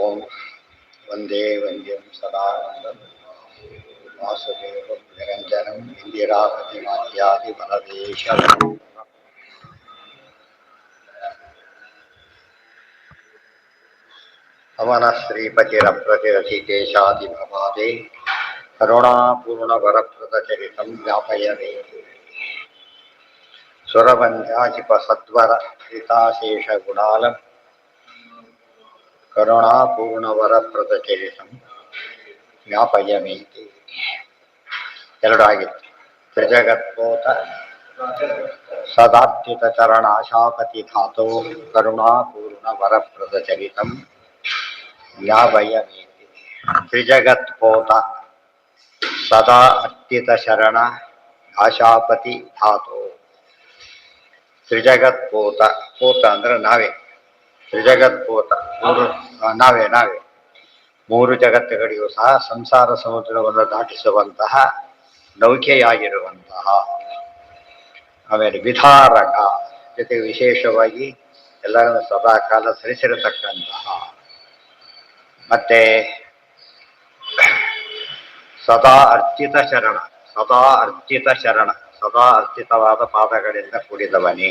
ಓಂ ವಂದೇ ವಂದ್ಯಂ ಸದಾನಂದಂ ವಾಸುದೇವಂ ನಿರಂಜನಂ ಇಂದಿರಾಪತಿಮಾತ್ಯಾದಿ ಬಲದೇಶಂ ಅವನ ಶ್ರೀಪತಿರಪ್ರತಿರಥಿಕೇಶಾದಿಭವಾದೆ ಕರುಣಾಪೂರ್ಣವರಪ್ರದಚರಿತಂ ವ್ಯಾಪಯದೆ ಸುರವಂದ್ಯಾಜಿಪಸದ್ವರ ಹಿತಾಶೇಷಗುಣಾಲಂ ಕರುಣಾಪೂರ್ಣವರಪ್ರದಚರಿತಂ ವ್ಯಾಪಯಮೇತಿ. ಎರಡು ಆಗಿತ್ತು. ತ್ರಿಜಗತ್ಪೋತ ಸದಾರ್ಚಿತ ಚರಣಾಶಾಪತಿ ಧಾತೋ ಕರುಣಾಪೂರ್ಣವರಪ್ರದಚರಿತಂ ವ್ಯಾಪಯಮೇತಿ. ತ್ರಿಜಗತ್ಪೋತ ಸದಾ ಅರ್ಚಿತ ಶರಣ ಆಶಾಪತಿ ಧಾತು. ತ್ರಿಜಗತ್ಪೋತ, ಪೋತ ಅಂದ್ರೆ ನಾವೇ. ತ್ರಿಜಗತ್ಪೋತ ನಾವೇ ಮೂರು ಜಗತ್ತುಗಳಿಗೂ ಸಹ ಸಂಸಾರ ಸಮುದ್ರವನ್ನು ದಾಟಿಸುವಂತಹ ನೌಕೆಯಾಗಿರುವಂತಹ, ಆಮೇಲೆ ವಿಧಾರಕ ಜೊತೆಗೆ ವಿಶೇಷವಾಗಿ ಎಲ್ಲರನ್ನು ಸದಾಕಾಲ ಸರಿಸಿರತಕ್ಕಂತಹ, ಮತ್ತೆ ಸದಾ ಅರ್ಚಿತ ಶರಣ, ಸದಾ ಅರ್ಚಿತವಾದ ಪಾದಗಳಿಂದ ಕೂಡಿದವನೇ.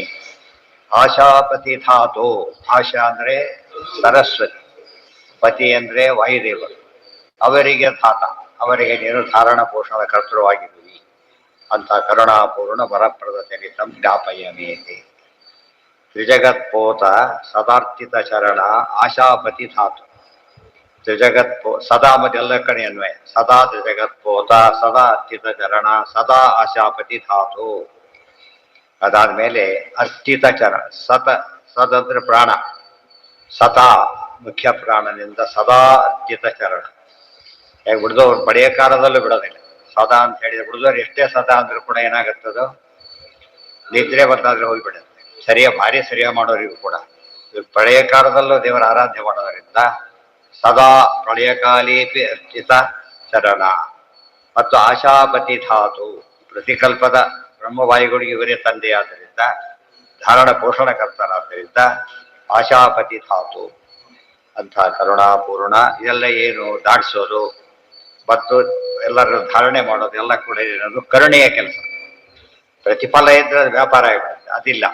ಆಶಾಪತಿ ಧಾತು, ಆಶಾ ಅಂದ್ರೆ ಸರಸ್ವತಿ, ಪತಿ ಅಂದ್ರೆ ವಾಯುದೇವರು, ಅವರಿಗೆ ಧಾತ, ಅವರಿಗೆ ನೀನು ಧಾರಣ ಪೋಷಣ ಕರ್ತೃವಾಗಿರುವಿ ಅಂತ ಕರುಣಾಪೂರ್ಣ ವರಪ್ರದ ಚರಿತಂ ಜ್ಞಾಪಯಮೇತಿ. ತ್ರಿಜಗತ್ಪೋತ ಸದಾರ್ಚಿತ ಚರಣ ಆಶಾಪತಿ ಧಾತು. ತ್ರಿಜಗತ್ಪೋ ಸದಾ ಮತ್ತೆಲ್ಲ ಕಡೆ ಅನ್ವಯ. ಸದಾ ತ್ರಿಜಗತ್ಪೋತ ಸದಾ ಅರ್ಚಿತ ಚರಣ ಸದಾ ಆಶಾಪತಿ ಧಾತು. ಅದಾದ್ಮೇಲೆ ಅರ್ಚಿತ ಚರ ಸದಂದ್ರೆ ಪ್ರಾಣ, ಸದಾ ಮುಖ್ಯ ಪ್ರಾಣನಿಂದ ಸದಾ ಅರ್ಚಿತ ಚರಣ. ಹೇಗೆ ಬಿಡ್ದವ್ರು ಪಡೆಯ ಕಾಲದಲ್ಲೂ ಬಿಡೋದಿಲ್ಲ. ಸದಾ ಅಂತ ಹೇಳಿದ್ರೆ ಬಿಡಿದವ್ರು ಎಷ್ಟೇ ಸದಾ ಅಂದ್ರೂ ಕೂಡ ಏನಾಗುತ್ತದೋ ನಿದ್ರೆ ಬಂದಾದ್ರೆ ಹೋಗಿಬಿಡುತ್ತೆ. ಭಾರಿ ಸರಿಯಾಗಿ ಮಾಡೋರಿಗೂ ಕೂಡ ಪಳೆಯ ಕಾಲದಲ್ಲೂ ದೇವರ ಆರಾಧ್ಯ ಮಾಡೋದರಿಂದ ಸದಾ ಪ್ರಳಯ ಕಾಲೇಪಿ ಅರ್ಚಿತ ಚರಣ. ಮತ್ತು ಆಶಾಪತಿ ಧಾತು, ಪ್ರತಿಕಲ್ಪದ ಬ್ರಹ್ಮವಾಯುಗಳಿಗೆ ಇವರೇ ತಂದೆಯಾದ್ದರಿಂದ, ಧಾರಣ ಪೋಷಣಕರ್ತರಾದ್ದರಿಂದ ಆಶಾಪತಿ ಧಾತು ಅಂತ ಕರುಣಾಪೂರ್ಣ. ಇದೆಲ್ಲ ಏನು ದಾಟಿಸೋದು ಮತ್ತು ಎಲ್ಲರ ಧಾರಣೆ ಮಾಡೋದು ಎಲ್ಲ ಕೂಡ ಏನದು ಕರುಣೆಯ ಕೆಲಸ. ಪ್ರತಿಫಲ ಇದ್ರೆ ವ್ಯಾಪಾರ ಆಗಿಬಿಡುತ್ತೆ, ಅದಿಲ್ಲ.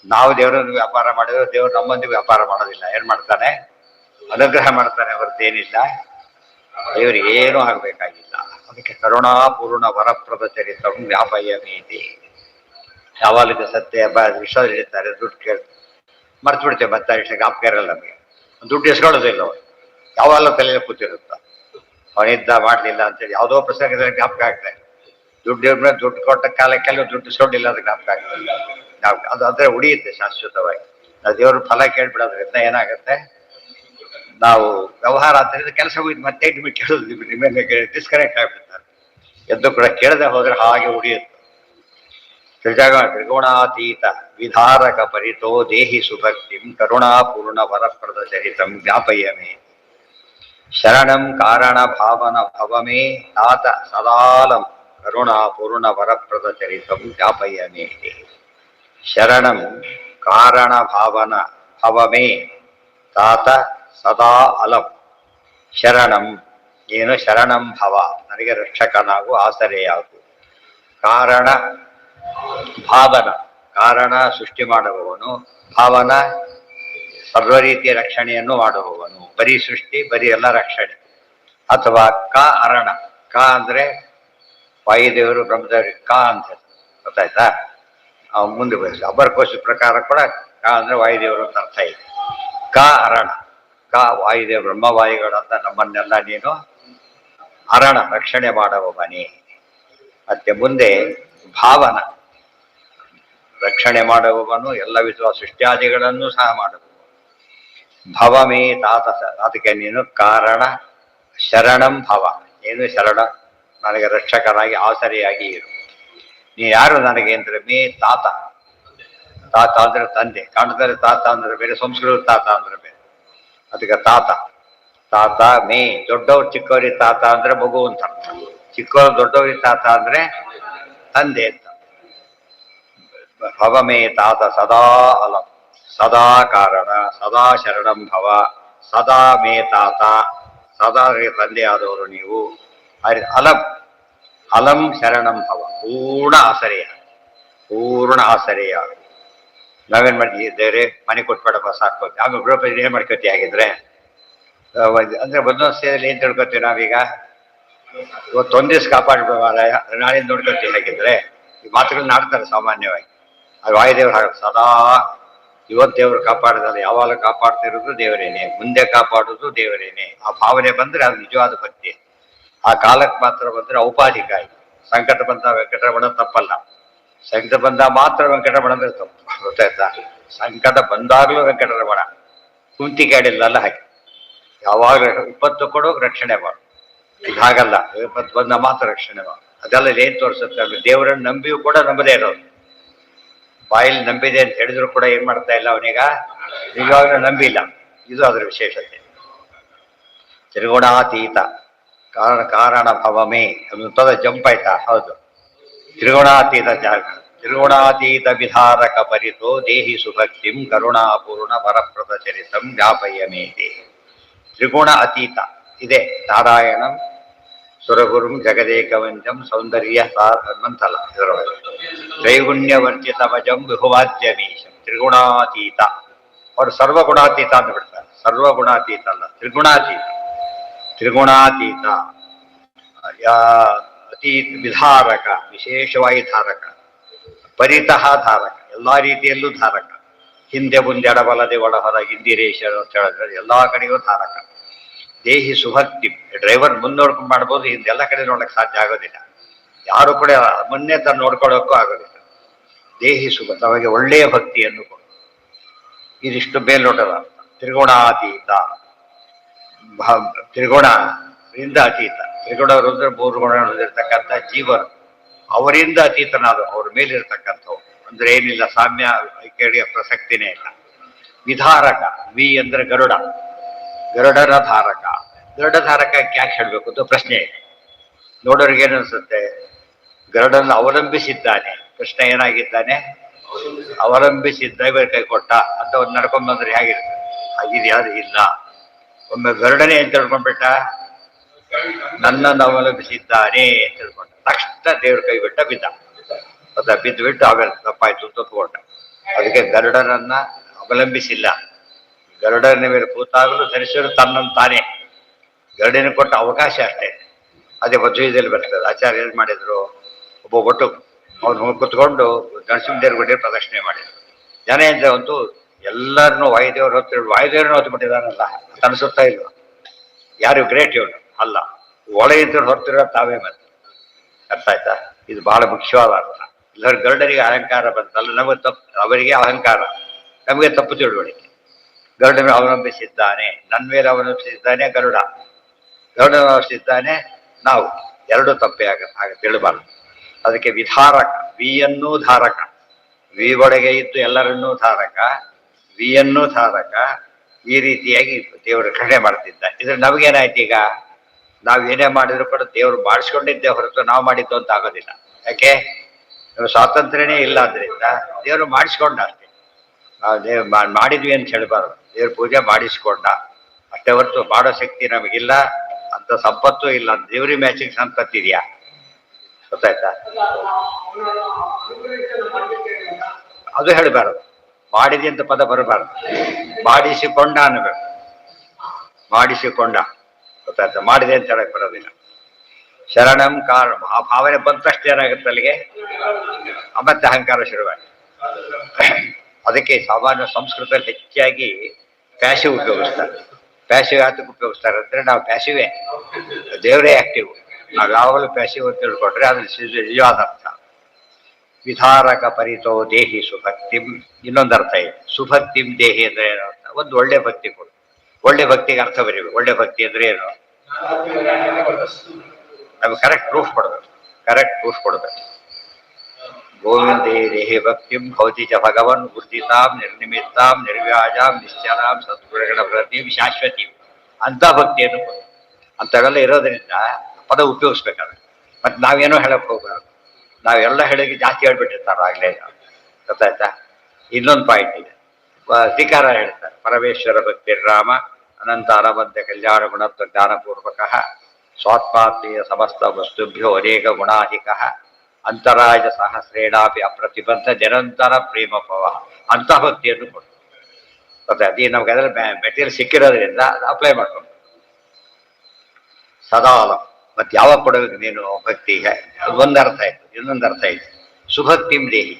ನಾವು ದೇವರನ್ನು ವ್ಯಾಪಾರ ಮಾಡಿದ್ರೆ ದೇವರು ನಮ್ಮೊಂದಿಗೆ ವ್ಯಾಪಾರ ಮಾಡೋದಿಲ್ಲ. ಏನ್ ಮಾಡ್ತಾನೆ? ಅನುಗ್ರಹ ಮಾಡ್ತಾನೆ ಹೊರತೇನಿಲ್ಲ. ದೇವರಿಗೆ ಏನೂ ಆಗಬೇಕಾಗಿಲ್ಲ. ಅದಕ್ಕೆ ಕರುಣಾಪೂರ್ಣ ವರಪ್ರದ ಚರಿತಂ ವ್ಯಾಪಯಮೇತಿ. ಯಾವಾಗಲೂ ಸತ್ಯ ವಿಷಯದಲ್ಲಿ ಇರ್ತಾರೆ, ದುಡ್ಡು ಕೇಳ್ತಾರೆ, ಮರ್ತು ಬಿಡ್ತೇವೆ. ಮತ್ತೆ ಇಷ್ಟ ಜ್ಞಾಪಕ ಇರಲ್ಲ ನಮಗೆ. ದುಡ್ಡು ಎಸ್ಕೊಳ್ಳೋದಿಲ್ಲ ಅವರು, ಯಾವಾಗಲೂ ತಲೆಯಲ್ಲಿ ಕೂತಿರುತ್ತ. ಅವನಿದ್ದ ಮಾಡಲಿಲ್ಲ ಅಂತೇಳಿ ಯಾವುದೋ ಪ್ರಸಂಗದಲ್ಲಿ ಜ್ಞಾಪಕ ಆಗ್ತದೆ. ದುಡ್ಡು ಕೊಟ್ಟ ಕಾಲಕ್ಕೆಲ್ಲ ದುಡ್ಡು ಇಸ್ಕೊಂಡಿಲ್ಲ ಅದು ಜ್ಞಾಪಕ ಆಗ್ತದೆ. ಅದು ಅಂದ್ರೆ ಉಳಿಯುತ್ತೆ ಶಾಶ್ವತವಾಗಿ. ನಾವು ದೇವ್ರ ಫಲ ಕೇಳ್ಬಿಡೋದ್ರಿಂದ ಏನಾಗುತ್ತೆ, ನಾವು ವ್ಯವಹಾರ ಅಂತ ಕೆಲಸ ಹೋಗಿದ್ದು ಮತ್ತೆ ನಿಮಗೆ ಕೇಳೋದು, ನಿಮಗೆ ಡಿಸ್ಕನೆಕ್ಟ್ ಆಗ್ಬಿಡ್ತಾರೆ. ಎದ್ದು ಕೂಡ ಕೇಳದೆ ಹೋದ್ರೆ ಹಾಗೆ ಉಳಿಯುತ್ತೆ. ತ್ರಿಗುಣಾತೀತ ವಿಧಾರಕ ಪರಿತೋ ದೇಹಿ ಸುಭಕ್ತಿಂ ಕರುಣಾಪೂರ್ಣ ವರಪ್ರದ ಚರಿತಂ ವ್ಯಾಪಯಮೇ. ಶರಣಂ ಕಾರಣ ಭಾವನ ಭವಮೇ ತಾತ ಸದಾಲಂ ಕರುಣಾಪೂರ್ಣ ವರಪ್ರದ ಚರಿತಂ ವ್ಯಾಪಯಮೇ. ಶರಣಂ ಕಾರಣ ಭಾವನ ಭವಮೇ ತಾತ ಸದಾ ಅಲಂ. ಶರಣಂ ಏನು? ಶರಣಂ ಭವ, ನನಗೆ ರಕ್ಷಕನಾಗು, ಆಸರೆಯಾಗು. ಕಾರಣ ಭಾವನ, ಕಾರಣ ಸೃಷ್ಟಿ ಮಾಡುವವನು, ಭಾವನ ಸರ್ವ ರೀತಿಯ ರಕ್ಷಣೆಯನ್ನು ಮಾಡುವವನು. ಬರೀ ಸೃಷ್ಟಿ, ಬರೀ ಎಲ್ಲ ರಕ್ಷಣೆ. ಅಥವಾ ಕ ಅರಣ, ಕ ಅಂದ್ರೆ ವಾಯುದೇವರು ಬ್ರಹ್ಮದೇವರಿಗೆ ಕ ಅಂತ ಗೊತ್ತಾಯ್ತಾ? ಮುಂದೆ ಬಯಸ ಅಬರಕೋಶ ಪ್ರಕಾರ ಕೂಡ ಕ ಅಂದ್ರೆ ವಾಯುದೇವರು ಅಂತ ಅರ್ಥ ಇದೆ. ಕ ಅರಣ, ಕ ವಾಯುದೇವ ಬ್ರಹ್ಮವಾಯುಗಳಂತ ನಮ್ಮನ್ನೆಲ್ಲ ನೀನು ಅರಣ ರಕ್ಷಣೆ ಮಾಡುವವನೇ. ಮತ್ತೆ ಮುಂದೆ ಭಾವನ, ರಕ್ಷಣೆ ಮಾಡುವವನು, ಎಲ್ಲ ವಿಧವಾದ ಸೃಷ್ಟ್ಯಾದಿಗಳನ್ನು ಸಹ ಮಾಡುವವನು. ಭವಮೇ ತಾತ, ಅದಕ್ಕೆ ನೀನು ಕಾರಣ. ಶರಣಂ ಭವ, ಏನು ಶರಣ, ನನಗೆ ರಕ್ಷಕನಾಗಿ ಆಸರೆಯಾಗಿ ಇರು. ನೀ ಯಾರು ನನಗೆ ಅಂದ್ರೆ ಮೇ ತಾತ. ತಾತ ಅಂದ್ರೆ ತಂದೆ, ಕಾಣದಲ್ಲಿ ತಾತ ಅಂದ್ರೆ ಬೇರೆ, ಸಂಸ್ಕೃತ ತಾತ ಅಂದ್ರೆ ಬೇರೆ. ಅದಕ್ಕೆ ತಾತ ಮೇ. ದೊಡ್ಡವ್ರು ಚಿಕ್ಕವ್ರಿಗೆ ತಾತ ಅಂದ್ರೆ ಮಗು ಅಂತ ಅರ್ಥ. ಚಿಕ್ಕವ್ರು ದೊಡ್ಡವ್ರಿಗೆ ತಾತ ಅಂದ್ರೆ ತಂದೆ ಅಂತ. ಭವಮೇ ತಾತ ಸದಾ ಅಲಂ, ಸದಾ ಕಾರಣ, ಸದಾ ಶರಣಂ ಭವ, ಸದಾ ಮೇ ತಾತ, ಸದಾ ತಂದೆಯಾದವರು ನೀವು. ಅಲಂ ಅಲಂ ಶರಣಂ ಭವ, ಪೂರ್ಣ ಆಸರೆಯ, ಪೂರ್ಣ ಆಸರೆಯ. ನಾವೇನ್ ಮಾಡಿದ್ದೇವ್ರೆ, ಮನೆ ಕೊಟ್ಬೇಡಪ್ಪ ಸಾಕು, ಆಮೇಲೆ ಗೃಹಪತಿ ಏನ್ ಮಾಡ್ಕೊತೀವಿ ಆಗಿದ್ರೆ ಅಂದ್ರೆ ಒಂದೊಂದು ಸೇರಿ ಏನ್ ತಿಳ್ಕೊತೀವಿ ನಾವೀಗ, ಇವತ್ತೊಂದ್ ದಿವ್ಸ ಕಾಪಾಡ್ಬೇಕಲ್ಲ, ನಾಳೆ ನೋಡ್ಕೊತೀವಿ ಹಾಗಿದ್ರೆ. ಈ ಮಾತುಗಳನ್ನ ಆಡ್ತಾರೆ ಸಾಮಾನ್ಯವಾಗಿ. ಅದು ವಾಯುದೇವ್ರು ಹಾಗೆ ಸದಾ ಇವತ್ತು ದೇವ್ರು ಕಾಪಾಡಿದಾಗ ಯಾವಾಗ ಕಾಪಾಡ್ತಿರೋದು ದೇವರೇನೆ, ಮುಂದೆ ಕಾಪಾಡೋದು ದೇವರೇನೆ. ಆ ಭಾವನೆ ಬಂದ್ರೆ ಅದು ನಿಜವಾದ ಭಕ್ತಿ. ಆ ಕಾಲಕ್ಕೆ ಮಾತ್ರ ಬಂದ್ರೆ ಔಪಾಧಿಕಾಯಿ. ಸಂಕಟ ಬಂದ ವೆಂಕಟರಮಣ ತಪ್ಪಲ್ಲ, ಸಂಕಟ ಬಂದ ಮಾತ್ರ ವೆಂಕಟರಮಣ ಅಂದ್ರೆ ತಪ್ಪು, ಗೊತ್ತಾಯ್ತಾ? ಸಂಕಟ ಬಂದಾಗ್ಲೂ ವೆಂಕಟರಮಣ, ಕುಂತಿಗಾಡಿಲ್ಲ ಹಾಗೆ. ಯಾವಾಗ ವಿಪತ್ತು ಕೊಡೋಕೆ ರಕ್ಷಣೆ ಮಾಡು, ಈಗ ಹಾಗಲ್ಲ, ವಿಪತ್ತು ಬಂದ ಮಾತ್ರ ರಕ್ಷಣೆ ಮಾಡು. ಅದೆಲ್ಲ ಏನ್ ತೋರಿಸುತ್ತೆ ಅಂದ್ರೆ ದೇವರನ್ನು ನಂಬಿಯೂ ಕೂಡ ನಂಬದೇ ಇರೋದು. ಬಾಯಲ್ಲಿ ನಂಬಿದೆ ಅಂತ ಹೇಳಿದ್ರು ಕೂಡ ಏನ್ ಮಾಡ್ತಾ ಇಲ್ಲ ಅವನೀಗ, ನಿಜವಾಗ್ಲೂ ನಂಬಿಲ್ಲ. ಇದು ಅದರ ವಿಶೇಷತೆ. ತ್ರಿಗುಣಾತೀತ ಕಾರಣ ಭವಮೇ ಅನ್ನುತ್ತದೆ. ಜಂಪ್ ಆಯ್ತಾ? ಹೌದು. ತ್ರಿಗುಣಾತೀತ ತ್ರಿಗುಣಾತೀತ ವಿಧಾರಕ ಪರಿತೋ ದೇಹಿ ಸುಭಕ್ತಿಂ ಕರುಣಾಪೂರ್ಣ ವರಪ್ರದ ಚರಿತಂ ವ್ಯಾಪಯ್ಯ ಮೇದೆ. ತ್ರಿಗುಣ ಅತೀತ ಇದೆ ನಾರಾಯಣಂ ಸುರಗುರುಂ ಜಗದೇಕವಂಚಂ ಸೌಂದರ್ಯ ಮಂತಲ ಇದರೊಳಗೆ. ತ್ರೈಗುಣ್ಯವರ್ಜಿತಮಜಂ ವಿಭುವಾದ್ಯಮೀಶಂ. ತ್ರಿಗುಣಾತೀತ, ಅವರು ಸರ್ವಗುಣಾತೀತ ಅಂತ ಬಿಡ್ತಾರೆ. ಸರ್ವಗುಣಾತೀತ ಅಲ್ಲ, ತ್ರಿಗುಣಾತೀತ. ತ್ರಿಗುಣಾತೀತ ಅತೀತ ವಿಧಾರಕ, ವಿಶೇಷವಾಗಿ ಧಾರಕ. ಪರಿತಃ ಧಾರಕ, ಎಲ್ಲಾ ರೀತಿಯಲ್ಲೂ ಧಾರಕ. ಹಿಂದೆ ಮುಂದೆ ಎಡಬಲದೆ ಒಳಹೊರ ಇಂದಿರೇಶ್ವರ ಅಂತ ಹೇಳಿದ್ರೆ ಎಲ್ಲಾ ಕಡೆಯೂ ಧಾರಕ. ದೇಹಿ ಸುಭಕ್ತಿ, ಡ್ರೈವರ್ ಮುಂದೆ ನೋಡ್ಕೊಂಡು ಮಾಡ್ಬೋದು, ಹಿಂದೆಲ್ಲ ಕಡೆ ನೋಡಕ್ ಸಾಧ್ಯ ಆಗೋದಿಲ್ಲ. ಯಾರು ಕೂಡ ಮೊನ್ನೆ ತಾನು ನೋಡ್ಕೊಳ್ಳೋಕ್ಕೂ ಆಗೋದಿಲ್ಲ. ದೇಹಿ ಸುಖ, ತಮಗೆ ಒಳ್ಳೆಯ ಭಕ್ತಿಯನ್ನು ಕೊಡು. ಇದಿಷ್ಟು ಮೇಲ್ನೋಟದ ಅರ್ಥ. ತ್ರಿಗುಣಾತೀತ, ತ್ರಿಗುಣದಿಂದ ಅತೀತ. ತ್ರಿಗುಣರು ಅಂದ್ರೆ 3 ಗುಣ ಹೊಂದಿರತಕ್ಕಂಥ ಜೀವರು, ಅವರಿಂದ ಅತೀತನಾದ, ಅವ್ರ ಮೇಲಿರ್ತಕ್ಕಂಥವು. ಅಂದ್ರೆ ಏನಿಲ್ಲ, ಸಾಮ್ಯ ಕೇಳಿಯ ಪ್ರಸಕ್ತಿನೇ ಇಲ್ಲ. ವಿಧಾರಕ, ವಿ ಅಂದ್ರೆ ಗರುಡ, ಗರುಡರ ಧಾರಕ. ಗರುಡ ಧಾರಕಕ್ಕೆ ಯಾಕೆ ಹೇಳ್ಬೇಕು ಅಂತ ಪ್ರಶ್ನೆ ಇದೆ. ನೋಡೋರಿಗೆ ಏನು ಅನ್ಸುತ್ತೆ, ಗರುಡನ್ನು ಅವಲಂಬಿಸಿದ್ದಾನೆ ಕೃಷ್ಣ, ಏನಾಗಿದ್ದಾನೆ ಅವಲಂಬಿಸಿ ಡ್ರೈವರ್ ಕೈ ಕೊಟ್ಟ ಅಂತ ಒಂದು ನಡ್ಕೊಂಡ್ ಬಂದ್ರೆ ಹೇಗಿರ್ತದೆ? ಹಾಗಿದ್ಯಾರು ಇಲ್ಲ. ಒಮ್ಮೆ ಗರುಡನೇ ಅಂತ ತಿಳ್ಕೊಂಡ್ಬಿಟ್ಟ, ನನ್ನನ್ನು ಅವಲಂಬಿಸಿದ್ದಾನೆ ಅಂತ ತಿಳ್ಕೊಂಡ ತಕ್ಷಣ ದೇವ್ರ ಕೈ ಬಿಟ್ಟ, ಬಿದ್ದ. ಅದ ಬಿದ್ದು ಬಿಟ್ಟು ಆಮೇಲೆ ತಪ್ಪಾಯ್ತು ತಪ್ಪಿಕೊಂಡ. ಅದಕ್ಕೆ ಗರುಡನನ್ನ ಅವಲಂಬಿಸಿಲ್ಲ. ಗರುಡನ ಮೇಲೆ ಕೂತಾಗಲೂ ಧರಿಸಿದ್ರು ತನ್ನನ್ನು ತಾನೇ. ಗರುಡನ ಕೊಟ್ಟ ಅವಕಾಶ ಅಷ್ಟೇ. ಅದೇ ಮಧ್ವದಲ್ಲಿ ಬರ್ತದೆ. ಆಚಾರ್ಯ ಏನ್ ಮಾಡಿದ್ರು, ಒಬ್ಬ ಒಟ್ಟು ಅವ್ನು ಕುತ್ಕೊಂಡು ನರಸಿಂಹದೇವ್ರ ಗುಡಿ ಪ್ರದಕ್ಷಿಣೆ ಮಾಡಿದ್ರು. ಜನ ಅಂದ್ರೆ ಒಂದು ಎಲ್ಲರನ್ನೂ ವಾಯುದೇವರು ವಾಯುದೇವ್ರನ್ನ ಹೊತ್ತು ಬಿಟ್ಟಿದಾನಲ್ಲ ಅಂತ ಅನ್ಸುತ್ತಾ ಇಲ್ವ? ಯಾರು ಗ್ರೇಟ್ ಇವನು ಅಲ್ಲ, ಒಳಗಿದ್ರು ಹೊರತಿರೋ ತಾವೇ ಮತ್ತೆ. ಅರ್ಥ ಆಯ್ತಾ? ಇದು ಬಹಳ ಮುಖ್ಯವಾದ ಅರ್ಥ. ಎಲ್ಲರ ಗರುಡರಿಗೆ ಅಹಂಕಾರ ಬಂತಲ್ಲ, ನಮಗೆ ತಪ್ಪು, ಅವರಿಗೆ ಅಹಂಕಾರ, ನಮಗೆ ತಪ್ಪು ತಿಳುವಳಿಕೆ. ಗರುಡನ ಅವಲಂಬಿಸಿದ್ದಾನೆ, ನನ್ನ ಮೇಲೆ ಅವಲಂಬಿಸಿದ್ದಾನೆ ಗರುಡ, ಗರುಡನ ಅವಲಂಬಿಸಿದ್ದಾನೆ ನಾವು. ಎರಡು ತಪ್ಪೇ ಆಗ ತಿಳಬಾರ್ದು. ಅದಕ್ಕೆ ವಿಧಾರಕ, ವಿಯನ್ನೂ ಧಾರಕ, ವಿ ಒಳಗೆ ಇದ್ದು ಎಲ್ಲರನ್ನೂ ಧಾರಕ, ವಿಯನ್ನೂ ಧಾರಕ. ಈ ರೀತಿಯಾಗಿ ದೇವರು ಕಡೆ ಮಾಡ್ತಿದ್ದ. ಇದ್ರ ನಮಗೇನಾಯ್ತು, ಈಗ ನಾವು ಏನೇ ಮಾಡಿದ್ರು ಕೂಡ ದೇವರು ಮಾಡಿಸ್ಕೊಂಡಿದ್ದೇ ಹೊರತು ನಾವು ಮಾಡಿದ್ದು ಅಂತ ಆಗೋದಿಲ್ಲ. ಯಾಕೆ? ಸ್ವಾತಂತ್ರ್ಯನೇ ಇಲ್ಲ. ಆದ್ರಿಂದ ದೇವರು ಮಾಡಿಸ್ಕೊಂಡ ಅಷ್ಟೇ. ದೇವ್ ಮಾಡಿದ್ವಿ ಅಂತ ಹೇಳ್ಬಾರ್ದು. ದೇವ್ರ ಪೂಜೆ ಮಾಡಿಸ್ಕೊಂಡ ಅಷ್ಟೇ ಹೊರತು ಮಾಡೋ ಶಕ್ತಿ ನಮಗಿಲ್ಲ, ಅಂತ ಸಂಪತ್ತು ಇಲ್ಲ. ದೇವ್ರಿ ಮ್ಯಾಚಿಂಗ್ ಸಂಪತ್ತಿದೆಯಾ? ಗೊತ್ತಾಯ್ತಾ? ಅದು ಹೇಳಬಾರದು. ಮಾಡಿದೆ ಅಂತ ಪದ ಬರಬಾರದು. ಮಾಡಿಸಿಕೊಂಡ ಅನ್ನಬೇಕು. ಮಾಡಿಸಿಕೊಂಡ, ಗೊತ್ತಾಯ್ತಾ? ಮಾಡಿದೆ ಅಂತ ಹೇಳಕ್ ಬರೋದಿಲ್ಲ. ಶರಣಂ ಕಾರಣ, ಆ ಭಾವನೆ ಬಂದ ತಕ್ಷಣ ಏನಾಗುತ್ತೆ ಅಲ್ಲಿಗೆ, ಮತ್ತೆ ಅಹಂಕಾರ ಶುರುವಾಗಿ. ಅದಕ್ಕೆ ಸಾಮಾನ್ಯ ಸಂಸ್ಕೃತದಲ್ಲಿ ಹೆಚ್ಚಾಗಿ ಪ್ಯಾಸಿವ್ ಉಪಯೋಗಿಸ್ತಾರೆ. ಪ್ಯಾಸಿವ್ ಯಾತಕ್ಕೆ ಉಪಯೋಗಿಸ್ತಾರೆ ಅಂದ್ರೆ, ನಾವು ಪ್ಯಾಸಿವೇ, ದೇವರೇ ಆಕ್ಟಿವ್. ನಾವು ಯಾವಾಗಲೂ ಪ್ಯಾಸಿವ್ ಅಂತ ತಿಳ್ಕೊಂಡ್ರೆ ಅದು ನಿಜವಾದ ಅರ್ಥ. ವಿಧಾರಕ ಪರಿತೋ ದೇಹಿ ಸುಭಕ್ತಿಂ. ಇನ್ನೊಂದು ಅರ್ಥ ಇದೆ, ಸುಭಕ್ತಿಂ ದೇಹಿ ಅಂದ್ರೆ ಏನು ಅರ್ಥ? ಒಂದು ಒಳ್ಳೆ ಭಕ್ತಿ ಕೊಡು. ಒಳ್ಳೆ ಭಕ್ತಿಗೆ ಅರ್ಥ ಬರೀಬೇಕು. ಒಳ್ಳೆ ಭಕ್ತಿ ಅಂದ್ರೆ ಏನು? ನಮ್ಗೆ ಕರೆಕ್ಟ್ ಪ್ರೂಫ್ ಕೊಡ್ಬೇಕು. ಕರೆಕ್ಟ್ ಪ್ರೂಫ್ ಕೊಡ್ಬೇಕು. ಗೋವಿಂದೇ ದೇಹಿ ಭಕ್ತಿಂ ಭೌತಿ ಚ ಭಗವನ್ ಬುದ್ಧಿತಾಂ ನಿರ್ನಿಮಿತ್ತಾಂ ನಿರ್ವ್ಯಾಜಾಂ ನಿಶ್ಚಲಾಂ ಸದ್ಗುಣಗಳ ಪ್ರತಿಂ ಶಾಶ್ವತೀಂ. ಅಂತ ಭಕ್ತಿಯನ್ನು ಕೊಡು. ಅಂಥವೆಲ್ಲ ಇರೋದ್ರಿಂದ ಪದ ಉಪಯೋಗಿಸ್ಬೇಕಾದ್ರೆ ಮತ್ತೆ ನಾವೇನೋ ಹೇಳಕ್ ಹೋಗ್ಬಾರ್ದು. ನಾವೆಲ್ಲ ಹೇಳಿಗೆ ಜಾಸ್ತಿ ಹೇಳ್ಬಿಟ್ಟಿರ್ತಾರ ಆಗ್ಲೇ. ಗೊತ್ತಾಯ್ತಾ? ಇನ್ನೊಂದು ಪಾಯಿಂಟ್ ಇದೆ, ಧಿಕಾರ ಹೇಳ್ತಾರೆ. ಪರಮೇಶ್ವರ ಭಕ್ತಿ ರಾಮ ಅನಂತ ಅನಬದ್ಧ ಕಲ್ಯಾಣ ಗುಣತ್ವ ಜ್ಞಾನಪೂರ್ವಕ ಸ್ವಾತ್ಮಾತ್ಮೀಯ ಸಮಸ್ತ ವಸ್ತುಭ್ಯೋ ಅನೇಕ ಗುಣಾಧಿಕ ಅಂತರಾಜ ಸಹಸ್ರೇಣಾಪಿ ಅಪ್ರತಿಬದ್ಧ ನಿರಂತರ ಪ್ರೇಮ ಪವ ಅಂತ ಭಕ್ತಿಯನ್ನು ಕೊಡು. ಮತ್ತೆ ಅದೇ ನಮ್ಗೆ ಅದರಲ್ಲಿ ಮೆಟೀರಿಯಲ್ ಸಿಕ್ಕಿರೋದ್ರಿಂದ ಅದು ಅಪ್ಲೈ ಮಾಡ್ಕೊಂಡು ಸದಾಲ ಮತ್ತೆ ಯಾವಾಗ ಕೊಡಬೇಕು ನೀನು ಭಕ್ತಿ ಒಂದು ಅರ್ಥ ಆಯ್ತು. ಇನ್ನೊಂದು ಅರ್ಥ ಆಯ್ತು ಸುಭಕ್ತಿಂ ದೇಹಿ.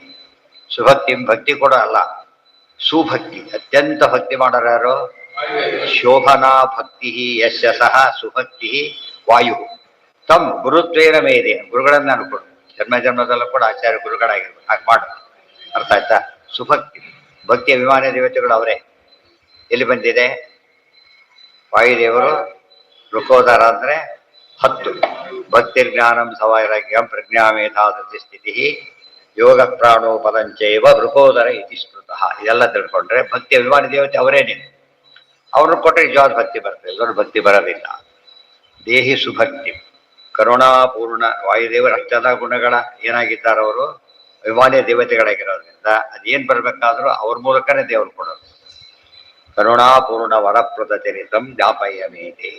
ಸುಭಕ್ತಿಂ ಭಕ್ತಿ ಕೂಡ ಅಲ್ಲ, ಸುಭಕ್ತಿ ಅತ್ಯಂತ ಭಕ್ತಿ ಮಾಡೋರು ಯಾರು? ಶೋಭನಾ ಭಕ್ತಿ ಯಶ ಸಹ ಸುಭಕ್ತಿ ವಾಯು ತಮ್ ಗುರುತ್ವೇನ ಮೇದೆ. ಗುರುಗಳನ್ನ ಅನ್ಕೊಡು, ಜನ್ಮ ಜನ್ಮದಲ್ಲೂ ಕೂಡ ಆಚಾರ್ಯ ಗುರುಗಳಾಗಿರ್ಬೇಕು. ಹಾಗೆ ಮಾಡು. ಅರ್ಥ ಆಯ್ತಾ? ಸುಭಕ್ತಿ ಭಕ್ತಿಯ ಅಭಿಮಾನಿ ದೇವತೆಗಳು ಅವರೇ. ಎಲ್ಲಿ ಬಂದಿದೆ? ವಾಯುದೇವರು ಋಕೋದರ ಅಂದ್ರೆ 10 ಭಕ್ತಿರ್ಜ್ಞಾನಂ ಸವೈರಾಗ್ಯಂ ಪ್ರಜ್ಞಾ ಮೇಧಾದತಿ ಸ್ಥಿತಿ ಯೋಗ ಪ್ರಾಣೋ ಪದಂಚೈವ ಋಕೋದರ ಇತಿ ಸ್ಮೃತಃ. ಇದೆಲ್ಲ ತಿಳ್ಕೊಂಡ್ರೆ ಭಕ್ತಿ ಅಭಿಮಾನಿ ದೇವತೆ ಅವರೇನೆ. ಅವ್ರನ್ನ ಕೊಟ್ಟರೆ ನಿಜವಾದ ಭಕ್ತಿ ಬರ್ತದೆ, ಎಲ್ಲರೂ ಭಕ್ತಿ ಬರೋದಿಲ್ಲ. ದೇಹಿ ಸುಭಕ್ತಿ ಕರುಣಾಪೂರ್ಣ. ವಾಯುದೇವರ ಅಷ್ಟದ ಗುಣಗಳ ಏನಾಗಿದ್ದಾರೆ ಅವರು? ಅಭಿಮಾನಿಯ ದೇವತೆಗಳಾಗಿರೋದ್ರಿಂದ ಅದೇನು ಬರಬೇಕಾದ್ರೂ ಅವ್ರ ಮೂಲಕನೇ ದೇವರು ಕೊಡೋದು. ಕರುಣಾಪೂರ್ಣ ವರಪ್ರದ ಚರಿತಂ ಜ್ಞಾಪಯ್ಯ ಮೇತೆ